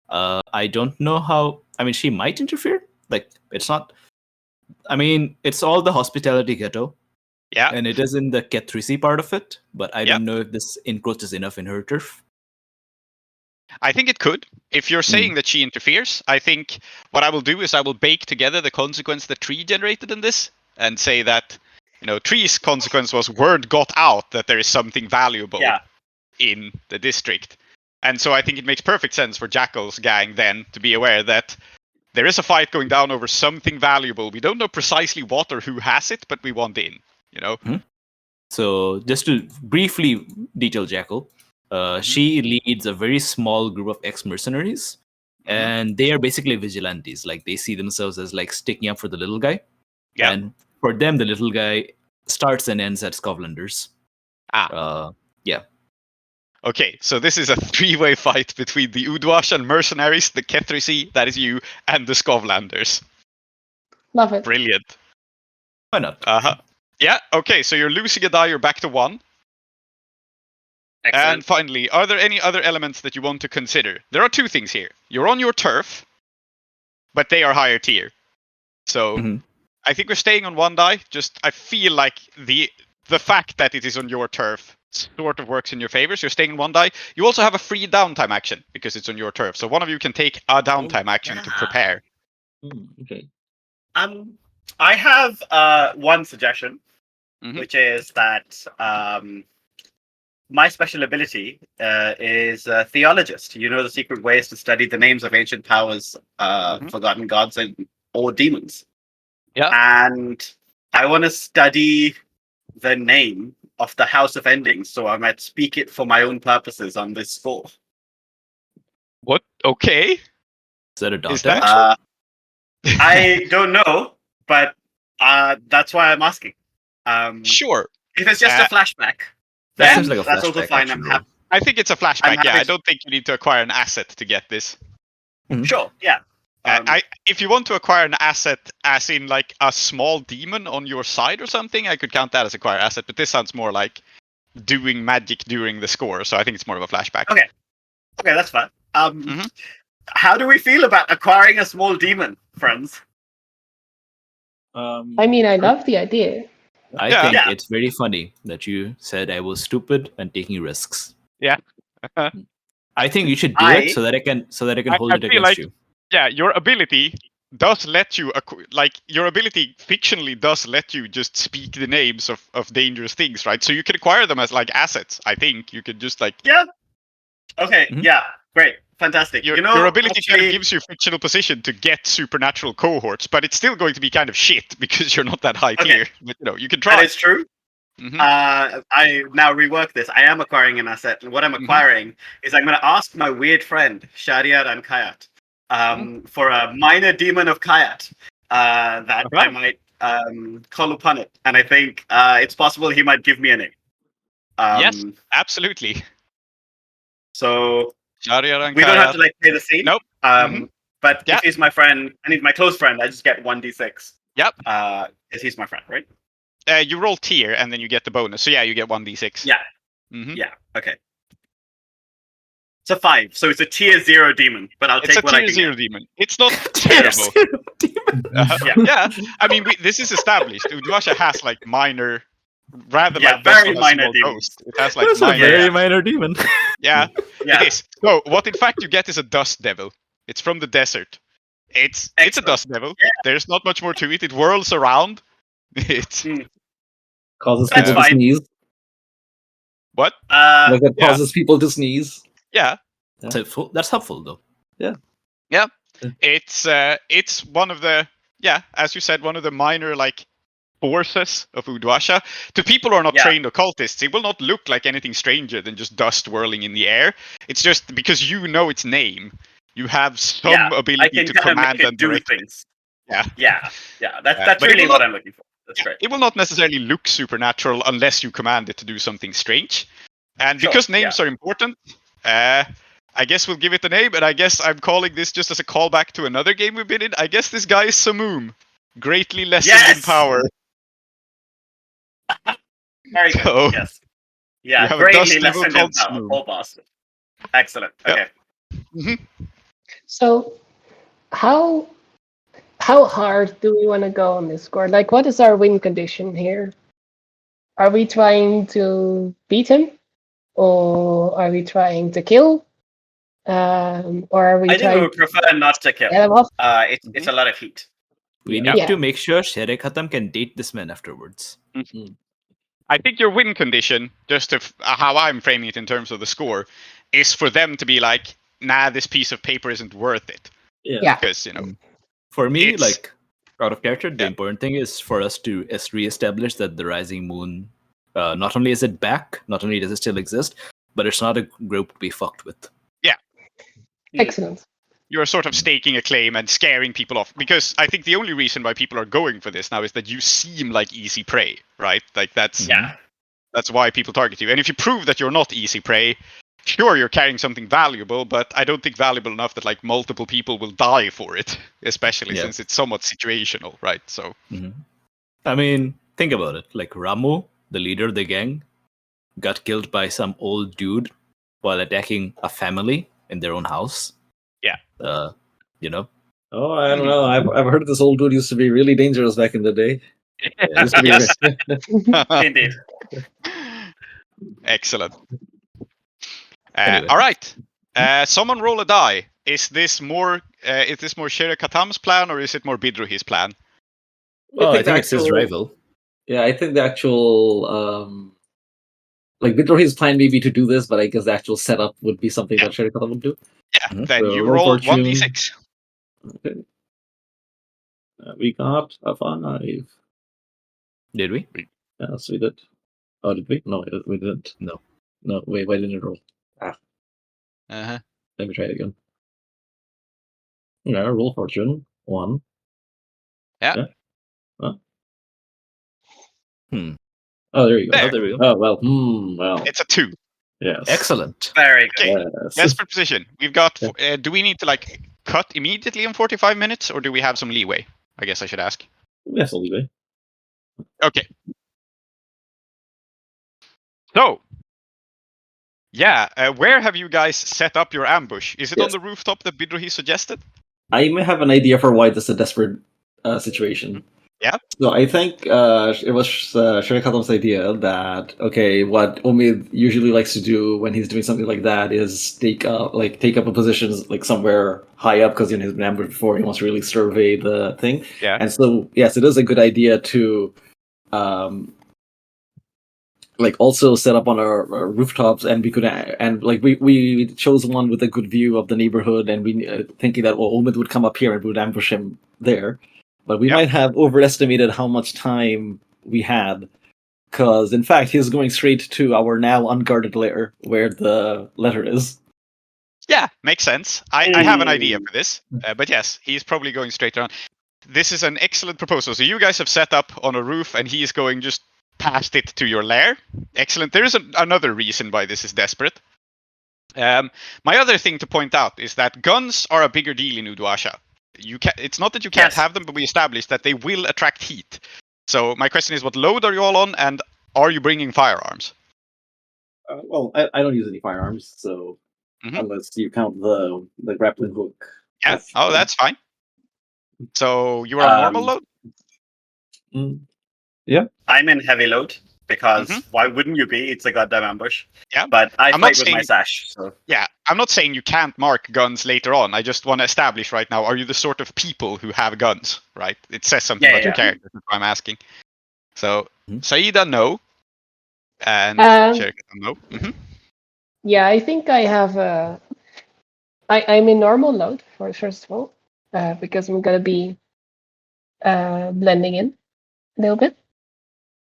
I don't know how. I mean, she might interfere. It's not. I mean, it's all the hospitality ghetto. Yeah. And it is in the Ketrisi part of it, but I don't know if this encroaches enough in her turf. I think it could. If you're saying that she interferes, I think what I will do is I will bake together the consequence that Tree generated in this and say that, Tree's consequence was word got out that there is something valuable in the district. And so I think it makes perfect sense for Jackal's gang then to be aware that there is a fight going down over something valuable. We don't know precisely what or who has it, but we want in, So just to briefly detail Jackal, she leads a very small group of ex-mercenaries, and they are basically vigilantes. They see themselves as sticking up for the little guy. Yeah. And for them, the little guy starts and ends at Skovlanders. Yeah. Okay, so this is a 3-way fight between the Udwashan mercenaries, the Ketrisi, that is you, and the Skovlanders. Love it. Brilliant. Why not? Yeah, okay, so you're losing a die, you're back to 1. Excellent. And finally, are there any other elements that you want to consider? There are 2 things here. You're on your turf, but they are higher tier. So I think we're staying on 1 die. I feel like the fact that it is on your turf sort of works in your favor. So you're staying in 1 die. You also have a free downtime action because it's on your turf. So one of you can take a downtime action to prepare. Okay. I have one suggestion, which is that my special ability is theologist. You know the secret ways to study the names of ancient powers, forgotten gods, or demons. Yeah. And I want to study the name of the House of Endings, so I might speak it for my own purposes on this score. What? Okay. Is that a dot Is that- dash? I don't know, but that's why I'm asking. Sure. If it's just a flashback, That then seems like a that's also flashback fine. action I'm roll. happy. I think it's a flashback. I'm Yeah, happy I to- don't think you need to acquire an asset to get this. Sure, yeah. If you want to acquire an asset, as in like a small demon on your side or something, I could count that as acquire asset. But this sounds more like doing magic during the score, so I think it's more of a flashback. Okay, that's fine. How do we feel about acquiring a small demon, friends? I mean, I love the idea. I Yeah. think Yeah. it's very funny that you said I was stupid and taking risks. Yeah. I think you should do I- it so that I can hold I it feel against like- you. Yeah, your ability does let you your ability fictionally does let you just speak the names of dangerous things, right? So you can acquire them as like assets. I think you could just like Yeah. Okay. Mhm. Yeah. Great. Fantastic. your ability kind actually, of gives you fictional position to get supernatural cohorts, but it's still going to be kind of shit because you're not that high Okay. tier. But you can try. that is true. Mhm. I now rework this. I am acquiring an asset, and what I'm acquiring is I'm going to ask my weird friend Shariat and Kayat for a minor demon of Kayat that I might call upon it, and I think it's possible he might give me a name. Yes. Absolutely. So Shariar and we don't have Kaya. to like play the scene. Nope. But Yeah. if he's my friend and he's my close friend, I just get 1d6. Yep. If he's my friend, right? You roll tier and then you get the bonus. So yeah, you get 1d6. Yeah. Mhm. Yeah. Okay. It's a 5, so it's a tier 0 demon. But I'll It's take a what I tier can 0 get. demon. It's not terrible. Yeah. Yeah. I mean, this is established. Udvasha has like minor, rather Yeah, like just very a minor small demons. ghost. It has like That's a minor. very Yeah. minor demon. Yeah, Yeah. it is. So what in fact you get is a dust devil. It's from the desert. It's a Excellent. dust devil. Yeah. There's not much more to it. It whirls around. It's Causes That's people to fine. sneeze. what? Like that yeah. causes people to sneeze. Yeah. That's helpful. That's helpful though. It's one of the as you said, one of the minor like forces of Udvasha. To people who are not Yeah. trained occultists, it will not look like anything stranger than just dust whirling in the air. It's just because you know its name, you have some Yeah, I ability can to kind of command make it and do direct it. things. Yeah. Yeah. That's but it really will what not- I'm looking for. That's great. It will not necessarily look supernatural unless you command it to do something strange. And Sure, because names are important, I guess we'll give it a name, and I guess I'm calling this just as a callback to another game we've been in. I guess this guy is Samoom. Greatly lessened in Yes! power. Very good. So, Yes. you Yeah, have a greatly dust level lessened in called power. Smoom. Poor bastard. Excellent. Yep. Okay. So, how hard do we want to go on this score? Like, what is our win condition here? Are we trying to beat him, or are we trying to kill, or are we I think we trying would prefer not to kill. to get him off? It's a lot of heat. We Yeah. need to make sure Shere Khatam can date this man afterwards. I think your win condition, just to how I'm framing it in terms of the score, is for them to be like, nah, this piece of paper isn't worth it. Yeah. Because, For me, It's- like out of character, the Yeah. important thing is for us to reestablish that the Rising Moon, not only is it back, not only does it still exist, but it's not a group to be fucked with. Excellent. you're sort of staking a claim and scaring people off. Because I think the only reason why people are going for this now is that you seem like easy prey, right? Like that's why people target you. And if you prove that you're not easy prey, sure, you're carrying something valuable, but I don't think valuable enough that like multiple people will die for it, especially since it's somewhat situational, right? So I mean, think about it. Like Ramu, the leader of the gang, got killed by some old dude while attacking a family in their own house. Yeah. You know? Oh, I don't know. I've heard this old dude used to be really dangerous back in the day. Used to be Indeed. Excellent. Anyway. All right. Someone roll a die. Is this more Shere Katam's plan or is it more Bidruhi's plan? Oh, I think it's his rival. Yeah, I think the actual like Bidrohi's plan may be to do this, but I guess the actual setup would be something that Sherikata would do. Yeah. Then So you roll roll fortune. 1d6. Okay. We got a 5. Did we? Yes, we did. Oh, did we? No, we didn't. No. No, wait, why didn't it roll? Uh-huh. Let me try it again. Yeah, roll fortune. 1. Yeah. Huh? Oh, there you go. There. Oh, there we go. Oh, well. Well. It's a 2. Yes. Excellent. Very good. Okay. Yes. Desperate position. We've got. Yeah. Do we need to cut immediately in 45 minutes, or do we have some leeway? I guess I should ask. Yes, I'll leave it. Okay. So. Yeah. Where have you guys set up your ambush? Is it on Yes. the rooftop that Bidruhi suggested? I may have an idea for why this is a desperate situation. Yeah. So I think it was Sherikata's idea that what Omid usually likes to do when he's doing something like that is take up a position somewhere high up because he's been ambushed before. He wants to really survey the thing. Yeah. And so yes, it is a good idea to also set up on our rooftops, and we chose one with a good view of the neighborhood, and we thinking that Omid would come up here and we would ambush him there. But we might have overestimated how much time we had, because in fact he's going straight to our now unguarded lair where the letter is. Yeah, makes sense. I have an idea for this, but yes, he's probably going straight around. This is an excellent proposal. So you guys have set up on a roof, and he is going just past it to your lair. Excellent. There is another reason why this is desperate. My other thing to point out is that guns are a bigger deal in Uduasha. It's not that you can't have them, but we established that they will attract heat. So my question is, what load are you all on, and are you bringing firearms? Well, I don't use any firearms, so unless you count the grappling hook. Yeah. That's fine. So you are on normal load? Yeah. I'm in heavy load because why wouldn't you be? It's a goddamn ambush. Yeah. But I I'm fight not with my sash. So. Yeah, I'm not saying you can't mark guns later on. I just want to establish right now, are you the sort of people who have guns, right? It says something about your character, that's why I'm asking. So, Saida, no. And Sherika, no. Yeah, I think I have I'm in normal load, first of all, because I'm going to be blending in a little bit.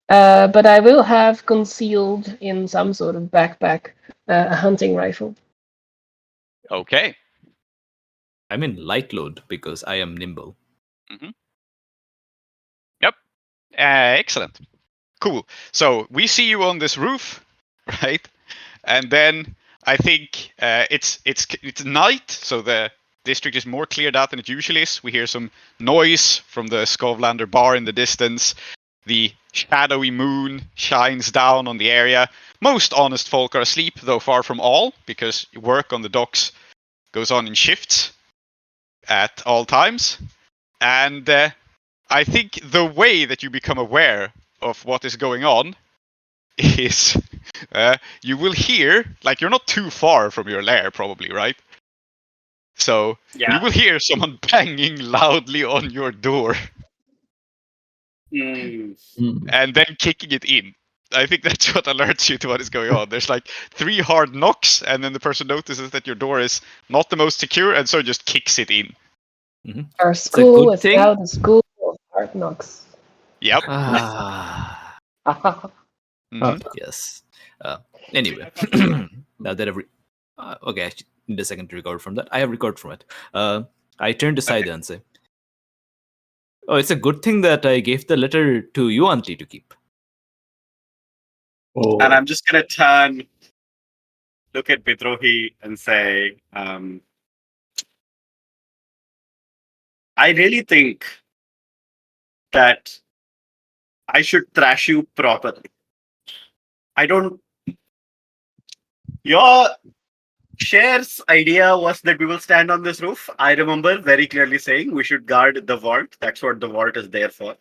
But I will have concealed in some sort of backpack a hunting rifle. Okay. I'm in light load because I am nimble. Yep. Excellent. Cool. So we see you on this roof, right? And then I think it's night, so the district is more cleared out than it usually is. We hear some noise from the Skovlander bar in the distance. The shadowy moon shines down on the area. Most honest folk are asleep, though far from all, because work on the docks goes on in shifts at all times. And I think the way that you become aware of what is going on is you will hear, you're not too far from your lair probably, right? So you will hear someone banging loudly on your door. And then kicking it in. I think that's what alerts you to what is going on. There's 3 hard knocks, and then the person notices that your door is not the most secure, and so just kicks it in. Our school is now the school of hard knocks. Yep. Yes. Anyway, now that okay, I need a second to record from that. I have recorded from it. I turn to Saida and say, "Oh, it's a good thing that I gave the letter to you, Auntie, to keep." Oh. And I'm just gonna turn, look at Bidrohi, and say, I really think that I should thrash you properly. Your Cher's idea was that we will stand on this roof. I remember very clearly saying we should guard the vault. That's what the vault is there for.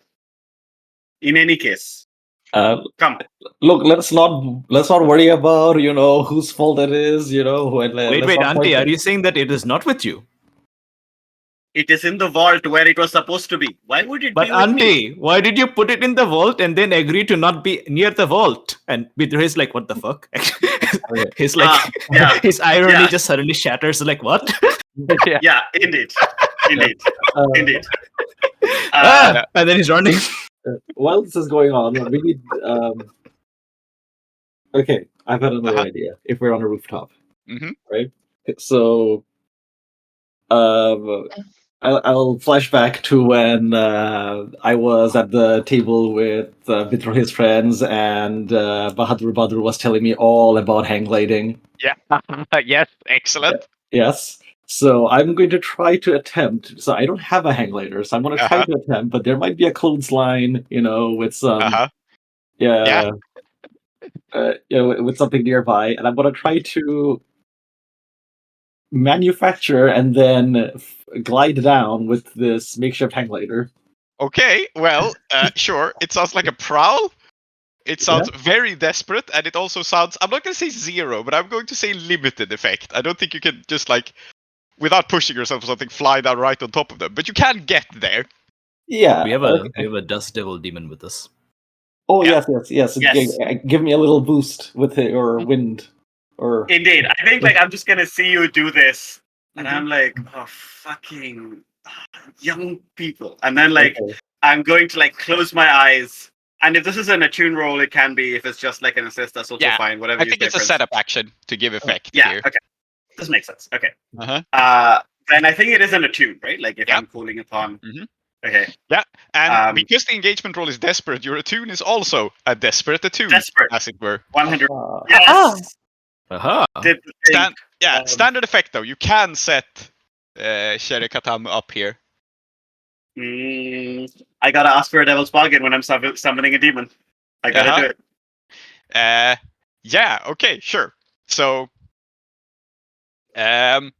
In any case, Come. Look, let's not worry about whose fault it is. Wait, Auntie, are you saying that it is not with you? It is in the vault where it was supposed to be. Why would it But be with me? Auntie, why did you put it in the vault and then agree to not be near the vault? And Bidrohi's like, what the fuck? He's like, yeah. his irony just suddenly shatters. Like, what? Yeah, indeed. Indeed. Indeed. And then he's running. While this is going on, we need. Okay, I've had another idea. If we're on a rooftop, right? So, I'll flash back to when I was at the table with Bidrohi's friends, and Bahadur Badr was telling me all about hang gliding. Yeah. Yes. Excellent. Yes. So I'm going to try to attempt. So I don't have a hang glider, so I'm going to try to attempt. But there might be a clothesline, with some, with something nearby, and I'm going to try to manufacture and then glide down with this makeshift hang glider. Okay. Well, sure. It sounds like a prowl. It sounds very desperate, and it also sounds. I'm not going to say zero, but I'm going to say limited effect. I don't think you can just without pushing yourself or something, fly down right on top of them. But you can get there. Yeah. We have a dust devil demon with us. Oh, yes. Give me a little boost with your wind. Or Indeed. I think I'm just gonna see you do this. And I'm like, oh fucking young people. And then I'm going to close my eyes. And if this is an attune roll, it can be. If it's just an assist, that's also fine. Whatever. I think it's a setup action to give effect here. Okay. This makes sense. Okay. Then I think it is an attune, right? If I'm calling upon. Okay. Yeah, and because the engagement roll is desperate, your attune is also a desperate attune, desperate, as it were. 100. Yes. Standard effect though. You can set Shere Katam up here. I gotta ask for a devil's bargain when I'm summoning a demon. I gotta do it. Yeah. Okay. Sure. So. I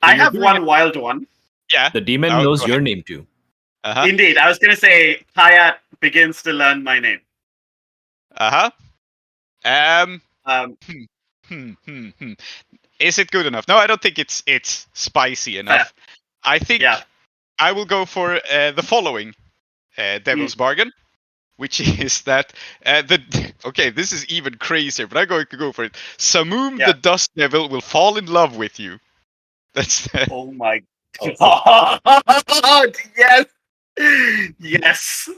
have one wild one. Yeah. The demon knows your name too. Indeed. I was going to say, Hayat begins to learn my name. Is it good enough? No, I don't think it's spicy enough. I think I will go for the following Devil's Bargain, which is that this is even crazier, but I'm going to go for it. Samum the Dust Devil will fall in love with you. That's oh my god! Yes! Yes!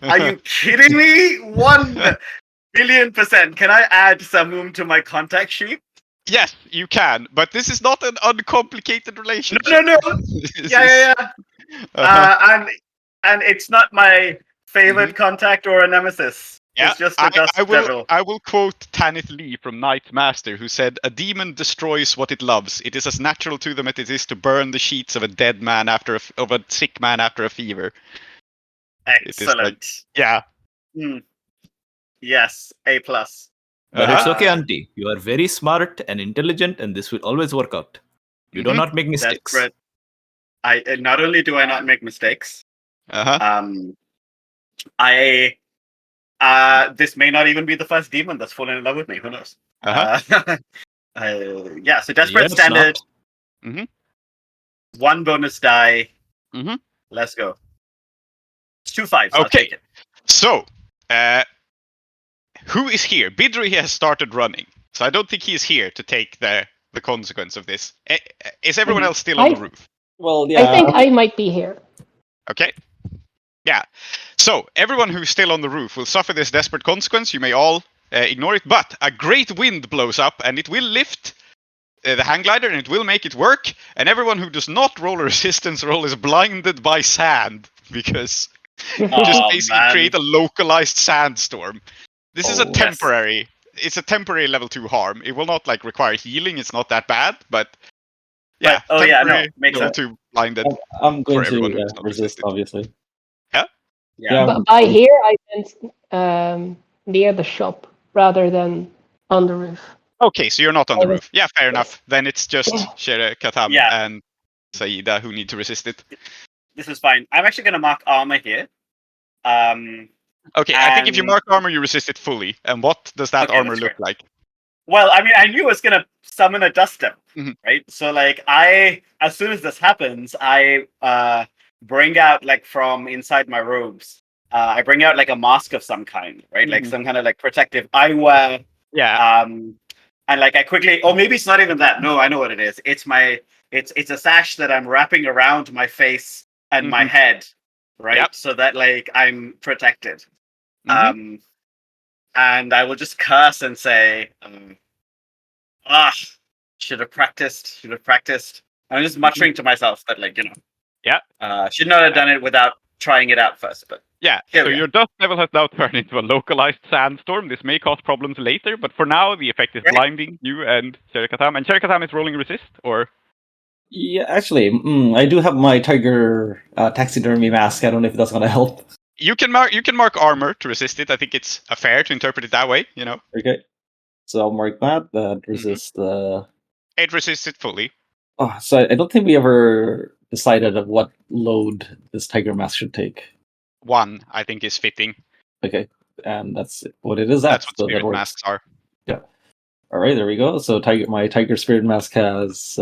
Are you kidding me? 1,000,000,000%. Can I add Samum to my contact sheet? Yes, you can, but this is not an uncomplicated relationship. No. Yeah. And it's not my favorite contact or a nemesis. Yeah, it's just a dust devil. I will quote Tanith Lee from Night Master, who said, "A demon destroys what it loves. It is as natural to them as it is to burn the sheets of a dead man of a sick man after a fever." Excellent. Yes, A+. But it's okay, Auntie. You are very smart and intelligent, and this will always work out. You do not make mistakes. That's right. Not only do I not make mistakes, this may not even be the first demon that's fallen in love with me. Who knows? So desperate standard. One bonus die. Let's go. It's 2 5s. Okay. I'll take it. So, who is here? Bidri has started running, so I don't think he is here to take the consequence of this. Is everyone else still on the roof? Well, yeah. I think I might be here. Okay. Yeah. So, everyone who's still on the roof will suffer this desperate consequence. You may all ignore it, but a great wind blows up and it will lift the hang glider and it will make it work. And everyone who does not roll a resistance roll is blinded by sand because you just basically create a localized sandstorm. This is a temporary. Yes. It's a temporary level 2 harm. It will not require healing. It's not that bad, but yeah. Makes level sense. 2 blinded. I'm going to resist, obviously. Yeah. But by here, I meant near the shop rather than on the roof. Okay, so you're not on the roof. Yeah, fair enough. Then it's just Shere Katam and Saida who need to resist it. This is fine. I'm actually going to mark armor here. Okay, I think if you And- mark armor, you resist it fully. And what does that Okay, armor that's look fair. like? Well, I mean, I knew I was gonna summon a dust devil, Mhm. right? So, like, as soon as this happens, I bring out, like, from inside my robes, I bring out like a mask of some kind, right? Like some kind of like protective eyewear. Yeah. And like I quickly, or maybe it's not even that. No, I know what it is. It's a sash that I'm wrapping around my face and my head, right? Yep. So that like I'm protected. Mhm. And I will just curse and say, should have practiced. I'm just muttering to myself that, like, should not have done it without trying it out first. But Yeah, here so we are. your dust devil has now turned into a localized sandstorm. This may cause problems later, but for now the effect is Great. blinding you and Sherikatam. And Sherikatam is rolling resist, or Yeah, actually, I do have my tiger taxidermy mask. I don't know if that's gonna help. You can mark armor to resist it. I think it's fair to interpret it that way. Okay, so I'll mark that. That resists the. It resists it fully. Oh, so I don't think we ever decided of what load this tiger mask should take. 1, I think, is fitting. Okay, and that's what it is. That's what so that spirit works. masks are. Yeah. All right, there we go. So my tiger spirit mask has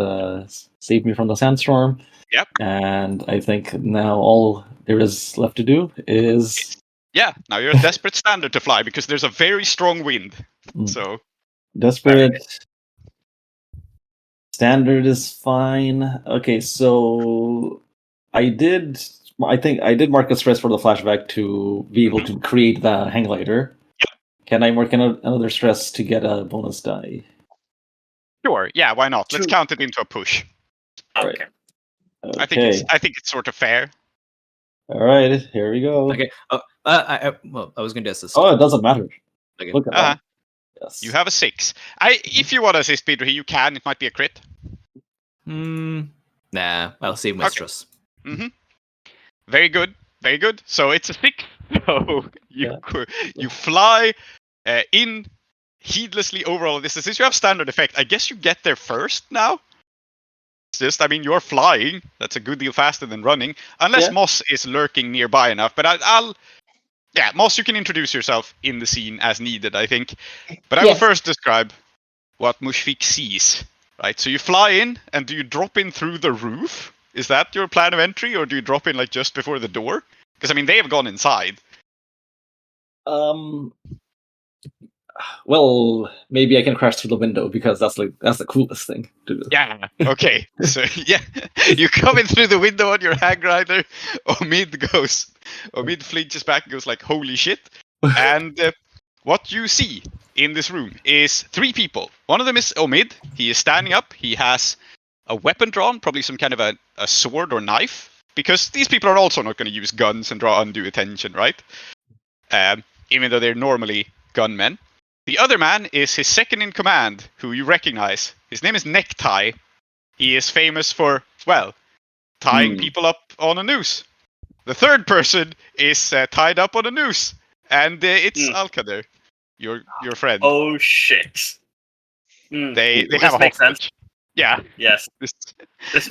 saved me from the sandstorm. Yep. And I think now all there is left to do is Yeah. Now you're a desperate standard to fly because there's a very strong wind. So desperate. Standard is fine. Okay, so I think I did mark a stress for the flashback to be able to create the hang glider. Can I mark another stress to get a bonus die? Sure. Yeah. Why not? Let's count it into a push. Okay. Okay. I think it's sort of fair. All right. Here we go. Okay. I was going to assist. Oh, it doesn't matter. Okay. Look at that. Yes. You have a 6. If you want to assist Peter, you can. It might be a crit. Nah, I'll save my stress. Very good. Very good. So it's a 6. So you fly in heedlessly over all of this. Since you have standard effect, I guess you get there first now. It's just, I mean, you're flying. That's a good deal faster than running. Unless Moss is lurking nearby enough. But yeah, Moss, you can introduce yourself in the scene as needed, I think. But I will first describe what Mushfiq sees. Right, so you fly in, and do you drop in through the roof? Is that your plan of entry, or do you drop in like just before the door? Because I mean, they have gone inside. Well, maybe I can crash through the window because that's the coolest thing to do. Yeah. Okay. So yeah, you come in through the window on your hang glider. Omid flinches back and goes like, "Holy shit!" And what you see in this room is 3 people. One of them is Omid. He is standing up. He has a weapon drawn, probably some kind of a sword or knife, because these people are also not going to use guns and draw undue attention, right? Even though they're normally gunmen. The other man is his second in command, who you recognize. His name is Necktie. He is famous for, well, tying people up on a noose. The third person is tied up on a noose, and it's Alkader, your friend. Oh shit! They This have a makes hostage. sense. Yeah. Yes.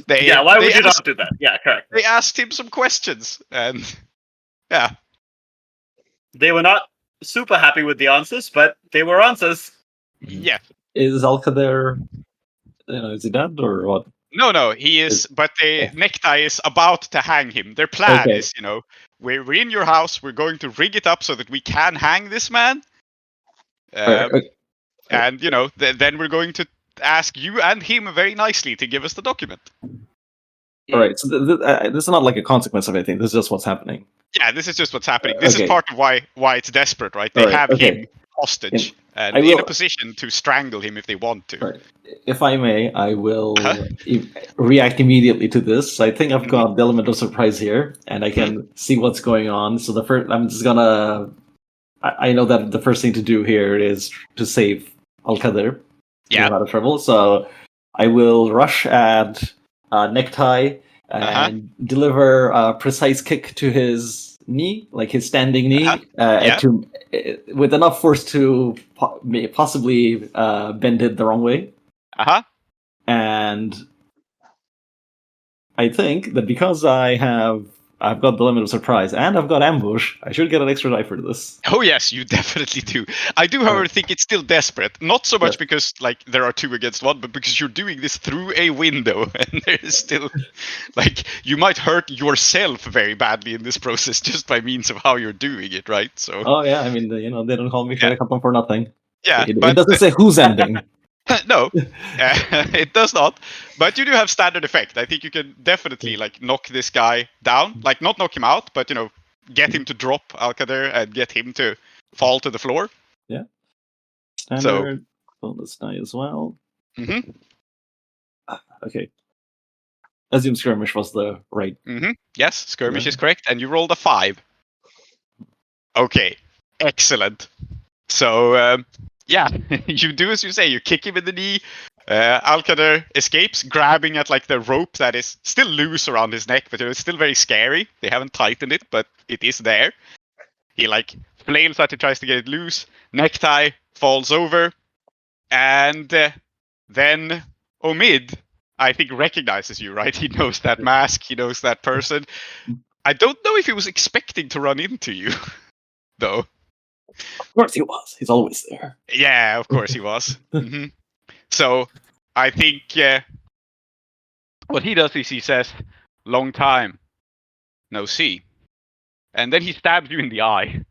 They, yeah. Why they would you asked, not do that? Yeah, correct. They asked him some questions, and yeah, They were not super happy with the answers, but they were answers. yeah. Is Alkader, is he dead or what? No, he is. But Necktie is about to hang him. Their plan is, we're in your house. We're going to rig it up so that we can hang this man. And then we're going to ask you and him very nicely to give us the document. All right. So this is not like a consequence of anything. This is just what's happening. Yeah, this is just what's happening. This is part of why it's desperate, right? They have him hostage and in a position to strangle him if they want to. Right. If I may, I will react immediately to this. I think I've got the element of surprise here, and I can see what's going on. So I'm just gonna. I know that the first thing to do here is to save Al-Qadir out of trouble. So I will rush at Necktie and deliver a precise kick to his knee, like his standing knee, with enough force to possibly bend it the wrong way. And I think that because I have I've got the limit of surprise, and I've got ambush. I should get an extra die for this. Oh yes, you definitely do. I do, however, think it's still desperate. Not so much because like there are 2 against 1, but because you're doing this through a window, and there is still like you might hurt yourself very badly in this process just by means of how you're doing it, right? So. Oh yeah, I mean, they don't call me Shankarabharanam for nothing. Yeah, It but doesn't say who's ending. no, it does not. But you do have standard effect. I think you can definitely like knock this guy down, like not knock him out, but get him to drop Alcadir and get him to fall to the floor. Yeah. Standard bonus die as well. Mm-hmm. Okay. Assume skirmish was the right. Mm-hmm. Yes, skirmish is correct, and you rolled a 5. Okay, excellent. So yeah, you do as you say. You kick him in the knee. Alcadir escapes, grabbing at like the rope that is still loose around his neck, but it's still very scary. They haven't tightened it, but it is there. He like flails at it, tries to get it loose. Necktie falls over, and then Omid, I think, recognizes you. Right? He knows that mask. He knows that person. I don't know if he was expecting to run into you, though. Of course he was. He's always there. Yeah, of course he was. Mm-hmm. So I think what he does is he says, "Long time, no see," and then he stabs you in the eye.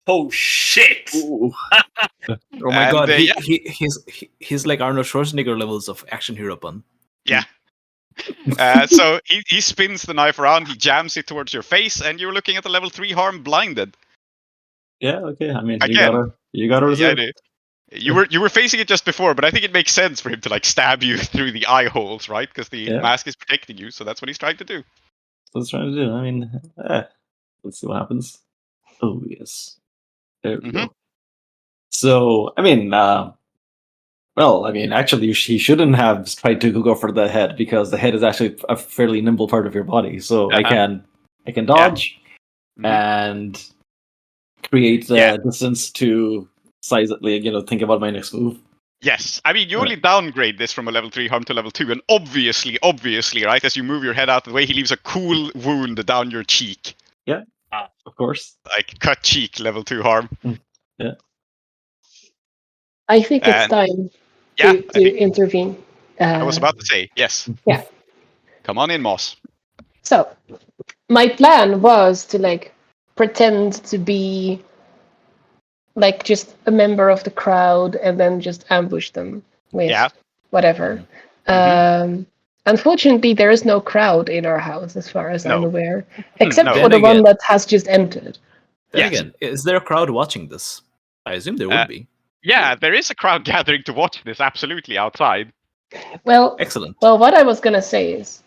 Oh shit! Ooh. Oh my And, god, yeah. he's like Arnold Schwarzenegger levels of action hero pun. Yeah. So he spins the knife around, he jams it towards your face, and you're looking at the level 3 harm blinded. Yeah, okay. I mean, Again. you gotta Yeah, reserve. I do. You were facing it just before, but I think it makes sense for him to like stab you through the eye holes, right? Because the mask is protecting you, so that's what he's trying to do. That's what he's trying to do. I mean, let's see what happens. Oh yes, there we go. So I mean, actually, he shouldn't have tried to go for the head because the head is actually a fairly nimble part of your body. So I can dodge and create distance to size it. Think about my next move. Yes, I mean you only downgrade this from a level 3 harm to level 2, and obviously, right, as you move your head out of the way, he leaves a cool wound down your cheek. Yeah, of course. Like cut cheek, level 2 harm. Yeah. I think it's time to intervene. I was about to say yes. Yeah. Come on in, Moss. So, my plan was to like pretend to be like just a member of the crowd and then just ambush them with whatever. Unfortunately, there is no crowd in our house as far as I'm aware, except for the one that has just entered. Again, is there a crowd watching this? I assume there would be. Yeah, there is a crowd gathering to watch this, absolutely, outside. Well, excellent. Well, what I was going to say is,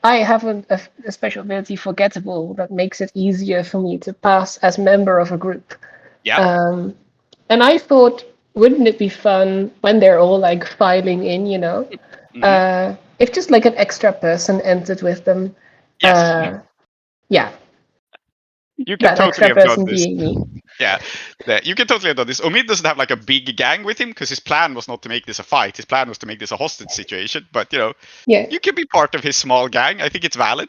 I have a special ability, Forgettable, that makes it easier for me to pass as member of a group. Yeah. And I thought, wouldn't it be fun when they're all like filing in, if just like an extra person entered with them. Yes. Yeah. You can that totally extra have person done this. being me. Yeah, you can totally have done this. Omid doesn't have like a big gang with him because his plan was not to make this a fight. His plan was to make this a hostage situation. But you can be part of his small gang. I think it's valid.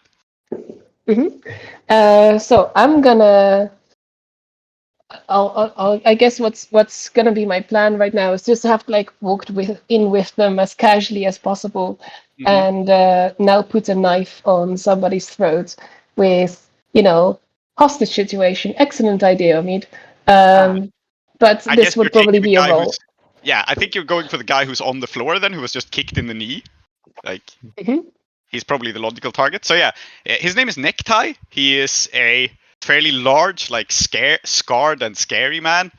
So I'm gonna. I guess what's gonna be my plan right now is just to have to like walked with them as casually as possible, and now put a knife on somebody's throat with hostage situation. Excellent idea, Omid. But this would probably be a roll. Yeah, I think you're going for the guy who's on the floor then, who was just kicked in the knee. Like, he's probably the logical target. So yeah, his name is Necktie. He is a fairly large, like scarred and scary man.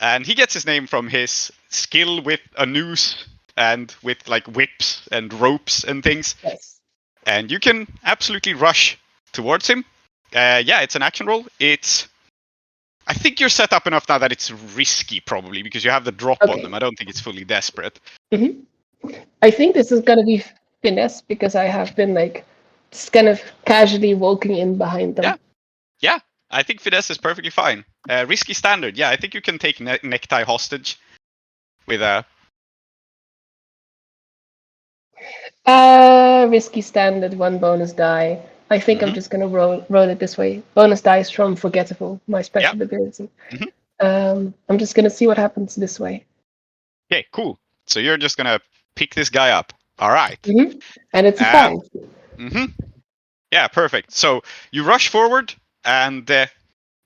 And he gets his name from his skill with a noose and with like whips and ropes and things. Yes. And you can absolutely rush towards him. It's an action roll. I think you're set up enough now that it's risky, probably, because you have the drop on them. I don't think it's fully desperate. I think this is going to be finesse, because I have been, like, just kind of casually walking in behind them. Yeah, I think finesse is perfectly fine. Risky standard. Yeah, I think you can take Necktie hostage with a... Risky standard, 1 bonus die. I think I'm just gonna roll it this way. Bonus dice from Forgettable, my special ability. I'm just gonna see what happens this way. Okay, cool. So you're just gonna pick this guy up. All right. And it's a 5. Yeah, perfect. So you rush forward and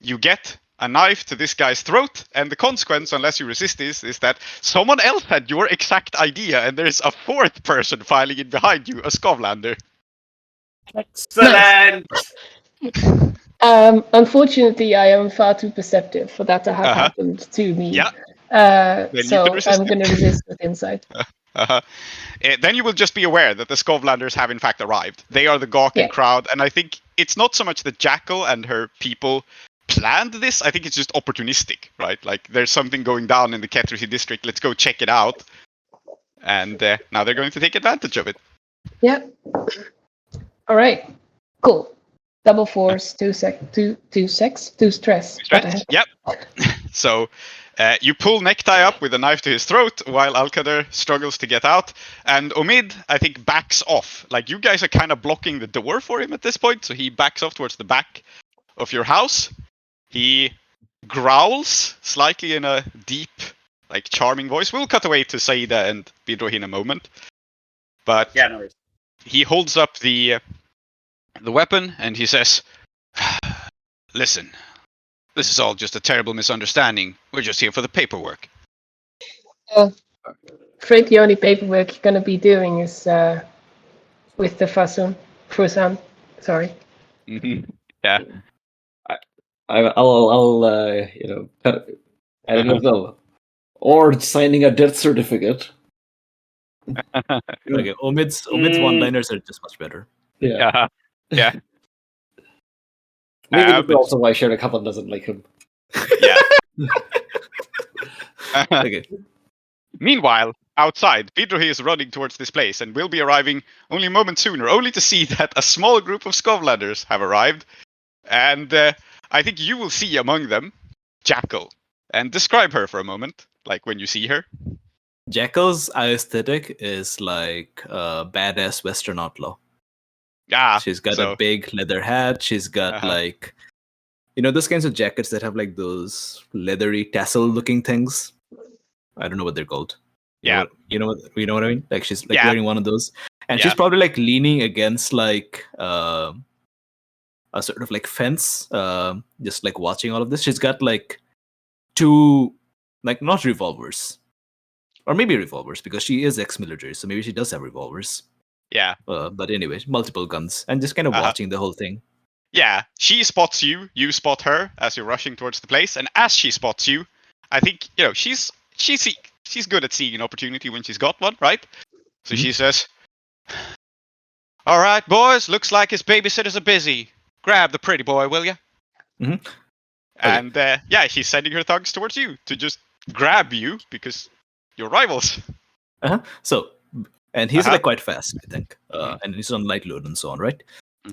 you get a knife to this guy's throat, and the consequence, unless you resist this, is that someone else had your exact idea, and there's a 4th person filing in behind you, a Skovlander. Excellent. Unfortunately, I am far too perceptive for that to have happened to me. Yeah. So I'm going to resist with insight. Then you will just be aware that the Skovlanders have in fact arrived. They are the gawking crowd, and I think it's not so much that Jackal and her people planned this. I think it's just opportunistic, right? Like there's something going down in the Ketrisi district. Let's go check it out. And now they're going to take advantage of it. Yeah. All right. Cool. Double force, 2 stress. Yep. So you pull Necktie up with a knife to his throat while Alkader struggles to get out. And Omid, I think, backs off. Like you guys are kind of blocking the door for him at this point. So he backs off towards the back of your house. He growls slightly in a deep, like charming voice. We'll cut away to Saida and Bidrohi in a moment. But Yeah, no worries. he holds up the weapon and he says, "Listen, this is all just a terrible misunderstanding. We're just here for the paperwork." Afraid the only paperwork you're going to be doing is with the Fusan. Sorry. Yeah. I'll I don't know, or signing a death certificate. Okay, Omid's one-liners are just much better. Yeah. Yeah. Maybe that's also why Shankarabharanam doesn't like him. Yeah. Okay. Meanwhile, outside, Bidrohi is running towards this place and will be arriving only a moment sooner, only to see that a small group of Skovlanders have arrived. And I think you will see among them Jackal. And describe her for a moment, like when you see her. Jackal's aesthetic is like a badass Western outlaw. She's got a big leather hat. She's got like, those kinds of jackets that have like those leathery tassel-looking things. I don't know what they're called. You know what I mean? Like she's like wearing one of those, and she's probably like leaning against like a sort of like fence, just like watching all of this. She's got like 2, like not revolvers, or maybe revolvers because she is ex-military, so maybe she does have revolvers. Yeah. But anyway, multiple guns, and just kind of watching the whole thing. Yeah, she spots you. You spot her as you're rushing towards the place, and as she spots you, I think she's good at seeing an opportunity when she's got one, right? So she says, "All right, boys. Looks like his babysitters are busy. Grab the pretty boy, will you?" And she's sending her thugs towards you to just grab you because you're rivals. So, and he's like quite fast, I think, and he's on light load and so on, right?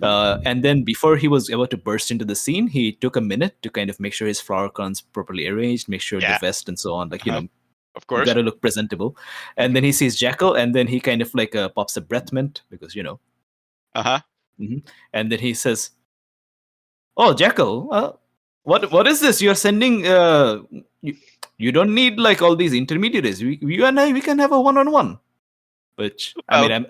And then before he was about to burst into the scene, he took a minute to kind of make sure his flower crowns properly arranged, make sure the vest and so on, like of course, you gotta look presentable. And then he sees Jackal, and then he kind of like pops a breath mint because And then he says, "Oh, Jackal, what is this? You're sending? You don't need like all these intermediaries. You and I, we can have a one-on-one." Which I mean,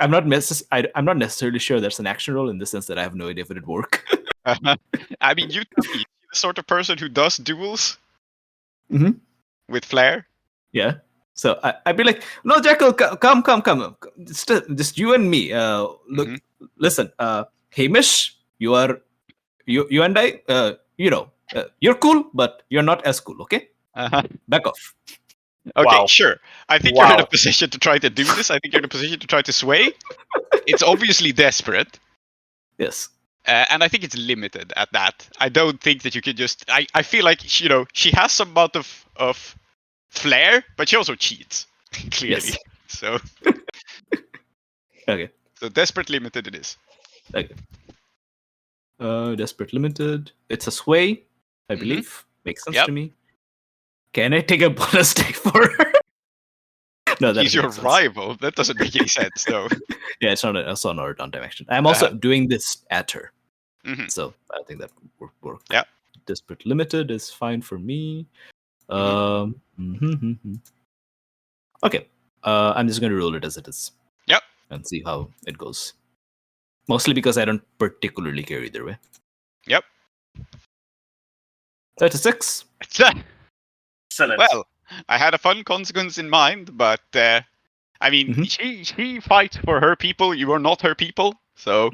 I'm not necessarily sure that's an action roll in the sense that I have no idea if it'd work. I mean, you're the sort of person who does duels with flair. Yeah. So I'd be like, "No, Jackal, come. Just you and me. Look, listen, Hamish, you and I, you're cool, but you're not as cool, okay? Back off." Okay, sure. I think you're in a position to try to do this. I think you're in a position to try to sway. It's obviously desperate. Yes. And I think it's limited at that. I don't think that you can just... I feel like, she has some amount of flair, but she also cheats, clearly. Yes. So... Okay. So desperate limited it is. Okay. Desperate limited. It's a sway, I believe. Makes sense to me. Can I take a bonus take for her? No, that He's doesn't your make sense. rival. That doesn't make any sense, though. Yeah, it's not a downtime action. I'm also doing this at her. Mhm. So I think that would work. Yeah. Desperate Limited is fine for me. Mhm. Okay. I'm just going to roll it as it is. Yep. And see how it goes. Mostly because I don't particularly care either way. Yep. 36. Excellent. Well, I had a fun consequence in mind, but I mean, she fights for her people. You are not her people, so.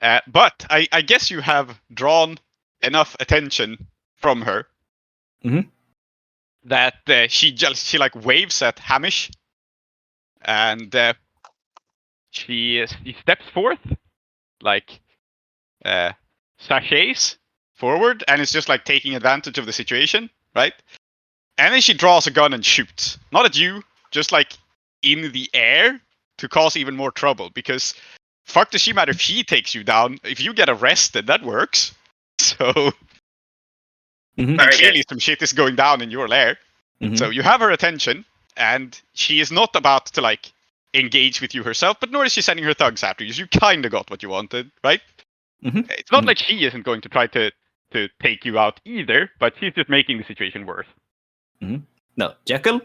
But I guess you have drawn enough attention from her that she like waves at Hamish, and she steps forth, like sachets forward, and is just like taking advantage of the situation, right? And then she draws a gun and shoots, not at you, just like in the air to cause even more trouble. Because fuck does she matter if he takes you down? If you get arrested, that works. So and clearly some shit is going down in your lair. So you have her attention, and she is not about to like engage with you herself, but nor is she sending her thugs after you. So you kind of got what you wanted, right? It's not like she isn't going to try to take you out either, but she's just making the situation worse. Now, Jackal,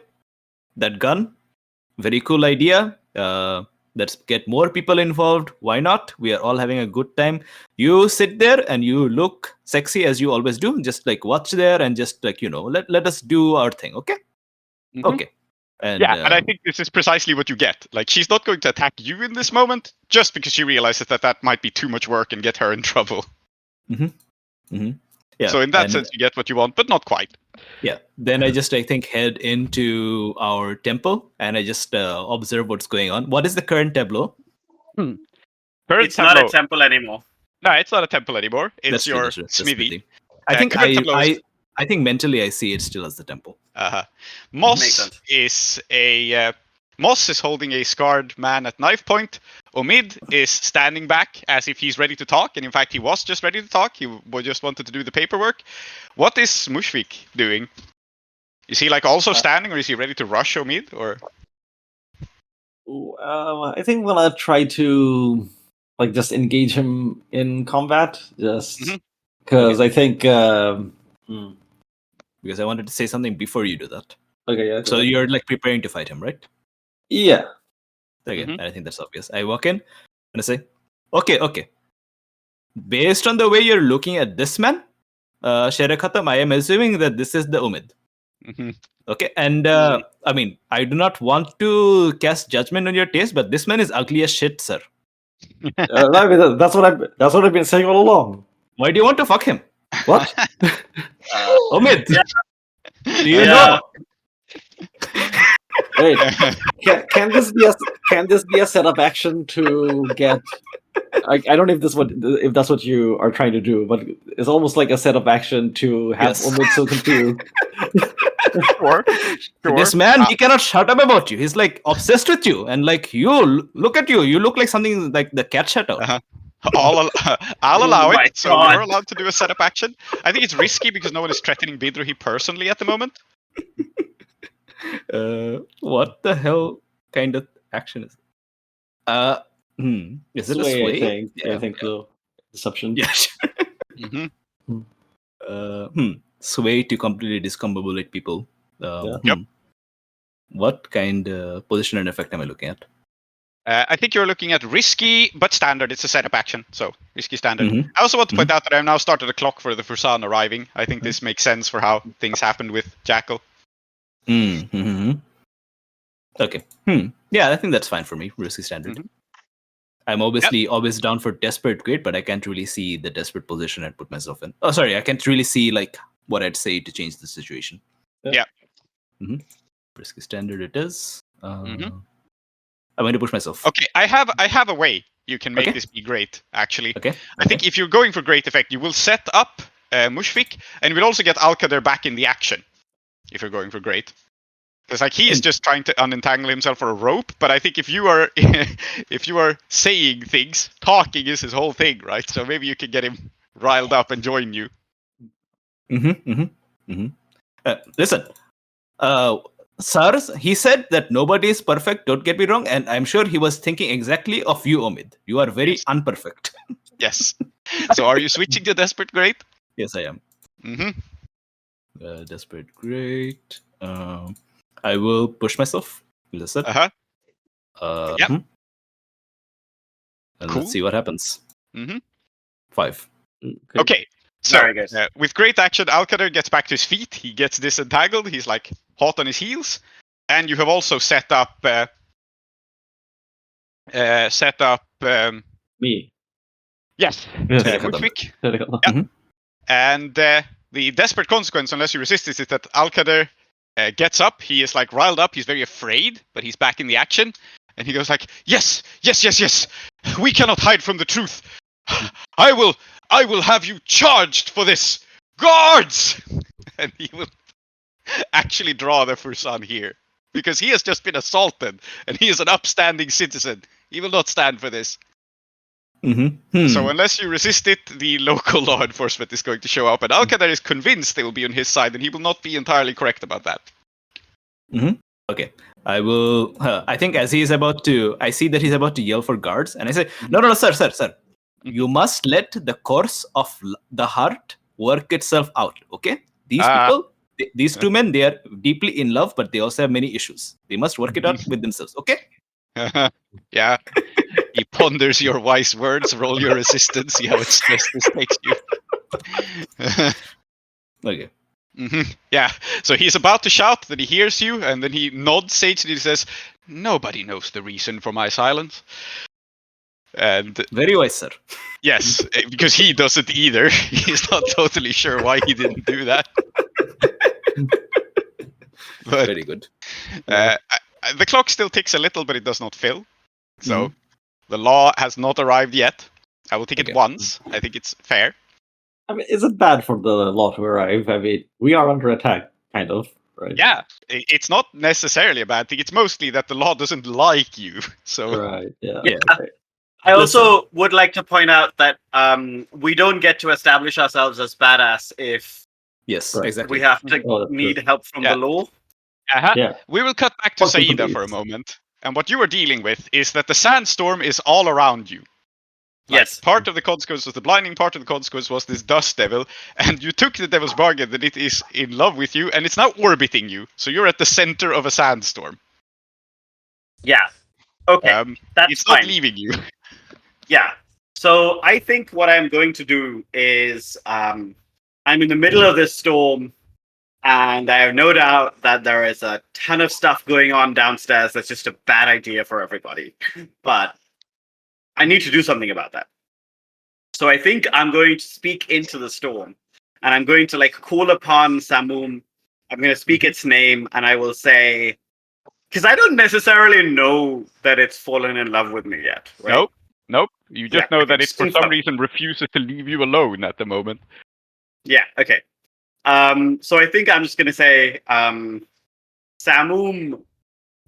that gun, very cool idea. Let's get more people involved. Why not? We are all having a good time. You sit there and you look sexy as you always do. Just like watch there and just like, let us do our thing. Okay? Okay. And, and I think this is precisely what you get. Like, she's not going to attack you in this moment just because she realizes that might be too much work and get her in trouble. Yeah, so in that sense, you get what you want, but not quite. Yeah. Then I think head into our temple and I just observe what's going on. What is the current tableau? It's not a temple anymore. No, it's not a temple anymore. It's That's your true. smithy. I think I think mentally I see it still as the temple. Moss is holding a scarred man at knife point. Omid is standing back as if he's ready to talk, and in fact he was just ready to talk. He just wanted to do the paperwork. What is Mushfiq doing? Is he like also standing, or is he ready to rush Omid? Or I think I'm gonna try to like just engage him in combat, just because I think. Because I wanted to say something before you do that. Okay, yeah. So you're like preparing to fight him, right? Yeah. Okay, I think that's obvious. I walk in and I say, okay. Based on the way you're looking at this man, Shere Khatam, I am assuming that this is the Umid. Okay, and I mean, I do not want to cast judgment on your taste, but this man is ugly as shit, sir. I mean, that's what I've been saying all along. Why do you want to fuck him? What? Omid, do you know? Wait, can this be a setup action to get? I don't know if that's what you are trying to do, but it's almost like a setup action to have Omid so confused. Sure. This man, he cannot shut up about you. He's like obsessed with you, and like you look at you. You look like something like the cat shut out. I'll allow it. So God. you're allowed to do a setup action. I think it's risky because no one is threatening Bidruhi personally at the moment. What the hell kind of action is it? Is it a sway? I think the deception. Yeah. Sway to completely discombobulate people. What kind of position and effect am I looking at? I think you're looking at risky, but standard. It's a setup action, so risky standard. I also want to point out that I've now started a clock for the Fursan arriving. I think this makes sense for how things happened with Jackal. Okay. Yeah, I think that's fine for me. Risky standard. I'm obviously always down for desperate great, but I can't really see the desperate position I'd put myself in. Oh, sorry, I can't really see like what I'd say to change the situation. Risky standard it is. I'm going to push myself. Okay, I have a way you can make this be great, actually. Okay. I think if you're going for great effect, you will set up Mushfiq, and we'll also get Alkader back in the action, if you're going for great. Because like he is just trying to unentangle himself for a rope, but I think if you are saying things, talking is his whole thing, right? So maybe you can get him riled up and join you. Listen, Sir, he said that nobody is perfect, don't get me wrong, and I'm sure he was thinking exactly of you, Omid. You are very unperfect. Yes. So are you switching to Desperate Great? Yes, I am. Mm-hmm. Desperate Great. I will push myself. Listen. Yep. And Cool. let's see what happens. Mm-hmm. 5. Okay. So, Very good. with great action, Alcadar gets back to his feet. He gets disentangled. He's like hot on his heels. And you have also set up... Me. Yes. Yes. Mushfiq. Mhm. And the desperate consequence, unless you resist this, is that Alcadar gets up. He is like riled up. He's very afraid, but he's back in the action. And he goes like, yes. We cannot hide from the truth. I will have you charged for this. Guards! And he will actually draw the Fursan here. Because he has just been assaulted. And he is an upstanding citizen. He will not stand for this. So unless you resist it, the local law enforcement is going to show up. And Alcadar is convinced they will be on his side. And he will not be entirely correct about that. Okay. I will... I think as he is about to... I see that he's about to yell for guards. And I say, no, sir. You must let the course of the heart work itself out, okay? These people, these two men, they are deeply in love, but they also have many issues. They must work it out with themselves, okay? Yeah. He ponders your wise words, roll your resistance, see how stressed this takes you. Okay. Yeah, so he's about to shout, then he hears you, and then he nods sagely and says, nobody knows the reason for my silence. And very wise, sir. Yes, because he doesn't either. He's not totally sure why he didn't do that. But, very good. The clock still ticks a little, but it does not fill. So the law has not arrived yet. I will take it once. I think it's fair. I mean, is it bad for the law to arrive? I mean, we are under attack, kind of, right? Yeah, it's not necessarily a bad thing. It's mostly that the law doesn't like you. So right, yeah. Okay. I also would like to point out that we don't get to establish ourselves as badass if exactly. we have to need help from the law. Yeah. We will cut back to Saida for a moment. And what you are dealing with is that the sandstorm is all around you. Yes. Part of the consequence was the blinding, part of the consequence was this dust devil, and you took the devil's bargain that it is in love with you, and it's now orbiting you. So you're at the center of a sandstorm. Yeah. Okay. That's it's not leaving you. Yeah. So I think what I'm going to do is I'm in the middle of this storm, and I have no doubt that there is a ton of stuff going on downstairs that's just a bad idea for everybody. But I need to do something about that. So I think I'm going to speak into the storm, and I'm going to call upon Samum. I'm going to speak its name, and I will say, because I don't necessarily know that it's fallen in love with me yet. Right? Nope. You just know that it for some reason refuses to leave you alone at the moment. Yeah. Okay. So I think I'm just going to say, Samum,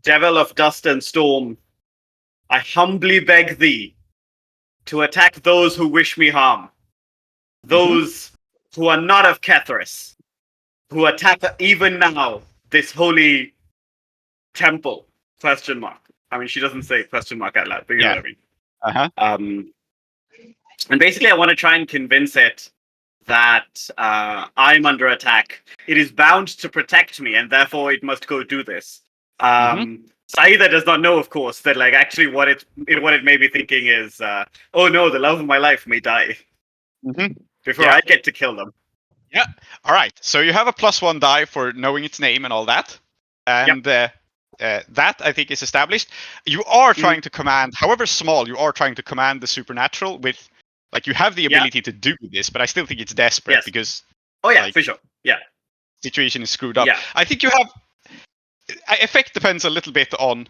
devil of dust and storm, I humbly beg thee to attack those who wish me harm, those who are not of Kethris, who attack even now this holy temple, ? I mean, she doesn't say ? out loud, but you know what I mean. And basically I want to try and convince it that I'm under attack. It is bound to protect me, and therefore it must go do this. Saida does not know, of course, that actually what it may be thinking is, oh no, the love of my life may die before I get to kill them. Yeah. All right. So you have a +1 die for knowing its name and all that, and that I think is established. You are trying to command, however small, you are trying to command the supernatural with, you have the ability to do this, but I still think it's desperate because. Oh yeah, for sure. Yeah. Situation is screwed up. Yeah. I think you have. Effect depends a little bit on.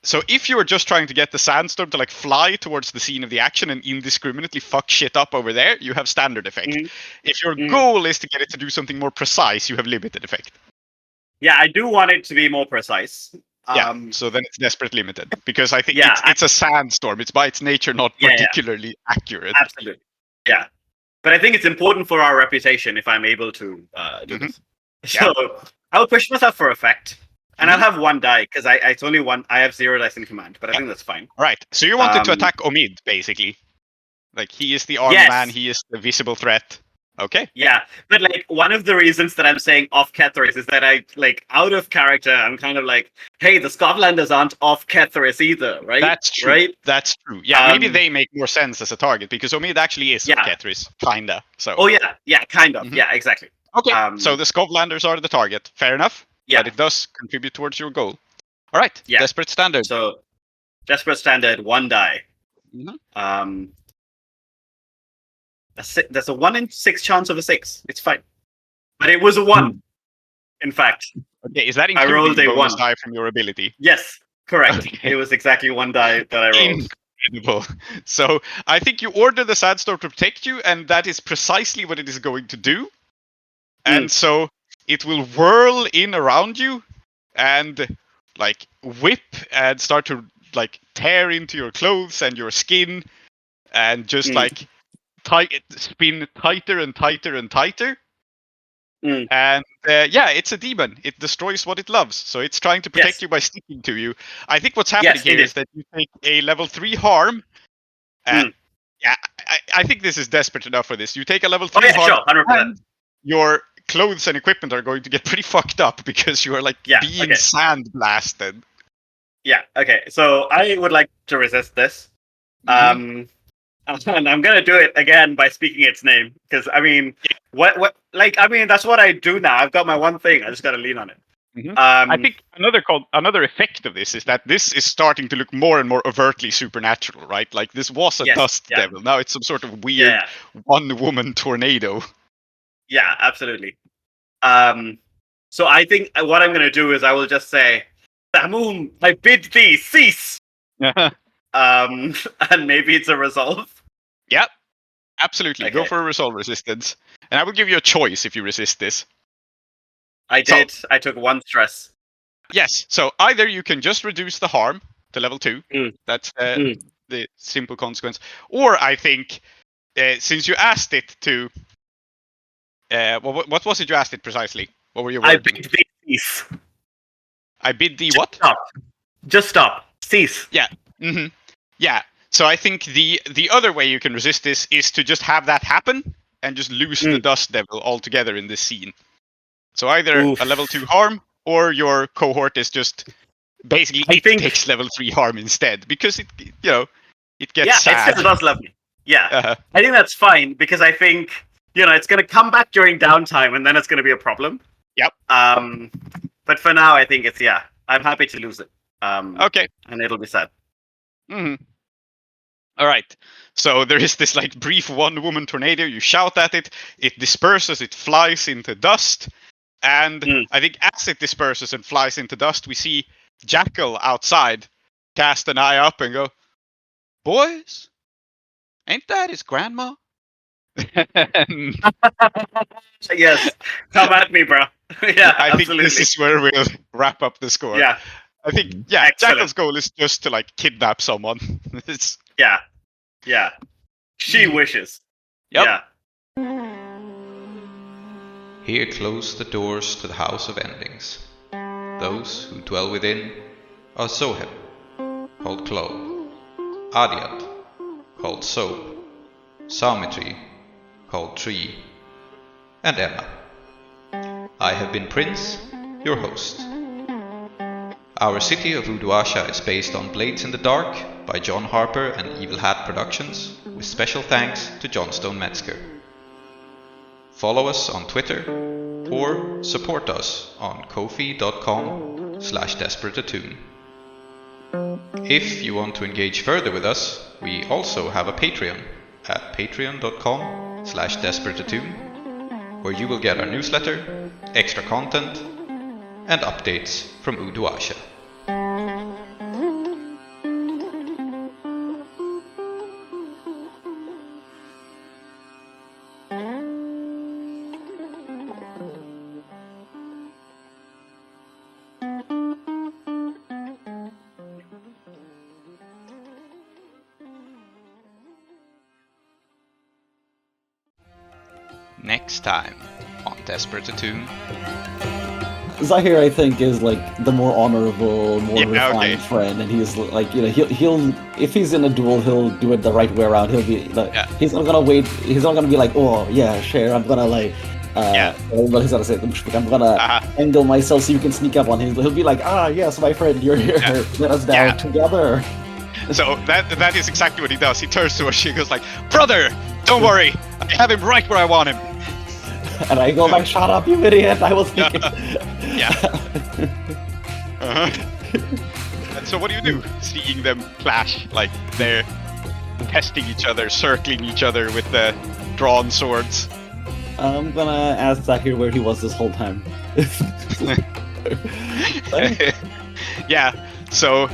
So if you are just trying to get the sandstorm to fly towards the scene of the action and indiscriminately fuck shit up over there, you have standard effect. If your goal is to get it to do something more precise, you have limited effect. Yeah, I do want it to be more precise. So then it's desperate limited because I think it's a sandstorm. It's by its nature not particularly accurate. Absolutely. Yeah. But I think it's important for our reputation if I'm able to do this. So I'll push myself for effect. And I'll have one die, because it's only one. I have 0 dice in command, but I think that's fine. Right. So you wanted to attack Omid, basically. Like, he is the armed man, he is the visible threat. Okay. Yeah, but like one of the reasons that I'm saying off Kethris is that I like out of character. I'm kind of like, hey, the Scotlanders aren't off Kethris either, right? That's true. Right? That's true. Yeah, maybe they make more sense as a target because Omid actually is off Kethris, kinda. So. Oh yeah, kind of. Yeah, exactly. Okay. So the Scotlanders are the target. Fair enough. Yeah. But it does contribute towards your goal. All right. Yeah. Desperate Standard. So, Desperate Standard, 1 die. There's a 1 in 6 chance of a 6. It's fine. But it was a 1, in fact. Okay, is that including the bonus die from your ability? Yes, correct. Okay. It was exactly 1 die that I rolled. Incredible. So, I think you order the Sandstorm to protect you, and that is precisely what it is going to do. And so, it will whirl in around you, and, like, whip, and start to, like, tear into your clothes and your skin, and just, like... spin tighter and tighter and tighter. And it's a demon. It destroys what it loves. So it's trying to protect you by sticking to you. I think what's happening here is that you take a level 3 harm. And I think this is desperate enough for this. You take a level 3 harm. Sure, 100%. And your clothes and equipment are going to get pretty fucked up because you are like being sand blasted. Yeah, okay. So I would like to resist this. And I'm gonna do it again by speaking its name, because I mean, that's what I do now. I've got my one thing. I just gotta lean on it. I think another effect of this is that this is starting to look more and more overtly supernatural, right? Like this was a dust devil. Now it's some sort of weird one-woman tornado. Yeah, absolutely. So I think what I'm gonna do is I will just say, Samoon, I bid thee cease. And maybe it's a resolve. Yep, absolutely. Okay. Go for a resolve resistance, and I will give you a choice if you resist this. I did. I took 1 stress. Yes. So either you can just reduce the harm to level 2. That's the simple consequence. Or I think, since you asked it to, what was it you asked it precisely? What were your words? I bid thee cease. I bid thee just what? Stop. Just stop. Cease. Yeah. Yeah. So I think the other way you can resist this is to just have that happen and just lose the dust devil altogether in this scene. So either a level 2 harm or your cohort is just basically takes level 3 harm instead because it gets sad. It does love me. Yeah. I think that's fine because I think it's going to come back during downtime and then it's going to be a problem. Yep. But for now I think it's I'm happy to lose it. Okay. And it'll be sad. All right. So there is this like brief one-woman tornado. You shout at it. It disperses. It flies into dust. And I think as it disperses and flies into dust, we see Jackal outside cast an eye up and go, "Boys, ain't that his grandma?" Yes. Come at me, bro. Yeah, I think this is where we'll wrap up the score. Yeah. I think, Jackal's goal is just to like kidnap someone. Yeah. She wishes. Yep. Yeah. Here close the doors to the house of endings. Those who dwell within are Zoheb, called Klow, Aadiyat, called Zoheb, Soumithri, called Tree, and Emma. I have been Prince, your host. Our city of Uduasha is based on Blades in the Dark by John Harper and Evil Hat Productions, with special thanks to Johnstone Metzger. Follow us on Twitter or support us on kofi.com/desperateattune. If you want to engage further with us, we also have a Patreon at patreon.com/desperateattune, where you will get our newsletter, extra content, and updates from Uduasha. Next time on Desperate Attune. Zahir, I think, is like the more honorable, more refined friend, and he's like, he'll if he's in a duel, he'll do it the right way around. He'll be like, he's not gonna wait. He's not gonna be like, oh yeah, share. I'm gonna like, what he's gonna say? I'm gonna angle myself so you can sneak up on him. He'll be like, yes, my friend, you're here. Let us down together. So that is exactly what he does. He turns to us, she goes like, brother, don't worry, I have him right where I want him. And I go like, shut up, you idiot! I was thinking. And so what do? Seeing them clash, like they're testing each other, circling each other with the drawn swords. I'm gonna ask Zahir where he was this whole time. So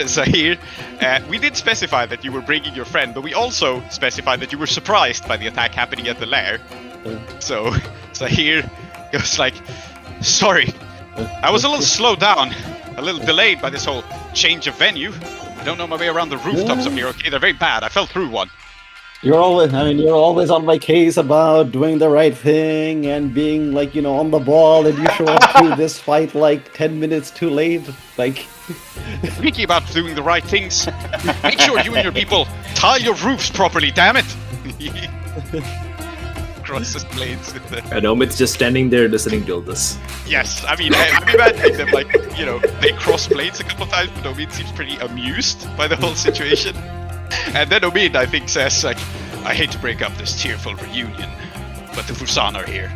Zahir, we did specify that you were bringing your friend, but we also specified that you were surprised by the attack happening at the lair. So Zahir goes like, sorry, I was a little slowed down, a little delayed by this whole change of venue. I don't know my way around the rooftops up here, okay? They're very bad. I fell through one. You're always on my case about doing the right thing and being like, on the ball, and you show up to this fight like 10 minutes too late. Like, speaking about doing the right things, make sure you and your people tile your roofs properly, damn it! Crosses blades with the... And Omit's just standing there listening to all this. Yes, I mean, I'm imagining them like, they cross blades a couple of times, but Omid seems pretty amused by the whole situation. And then Omid, I think, says, like, I hate to break up this tearful reunion, but the Fusan are here.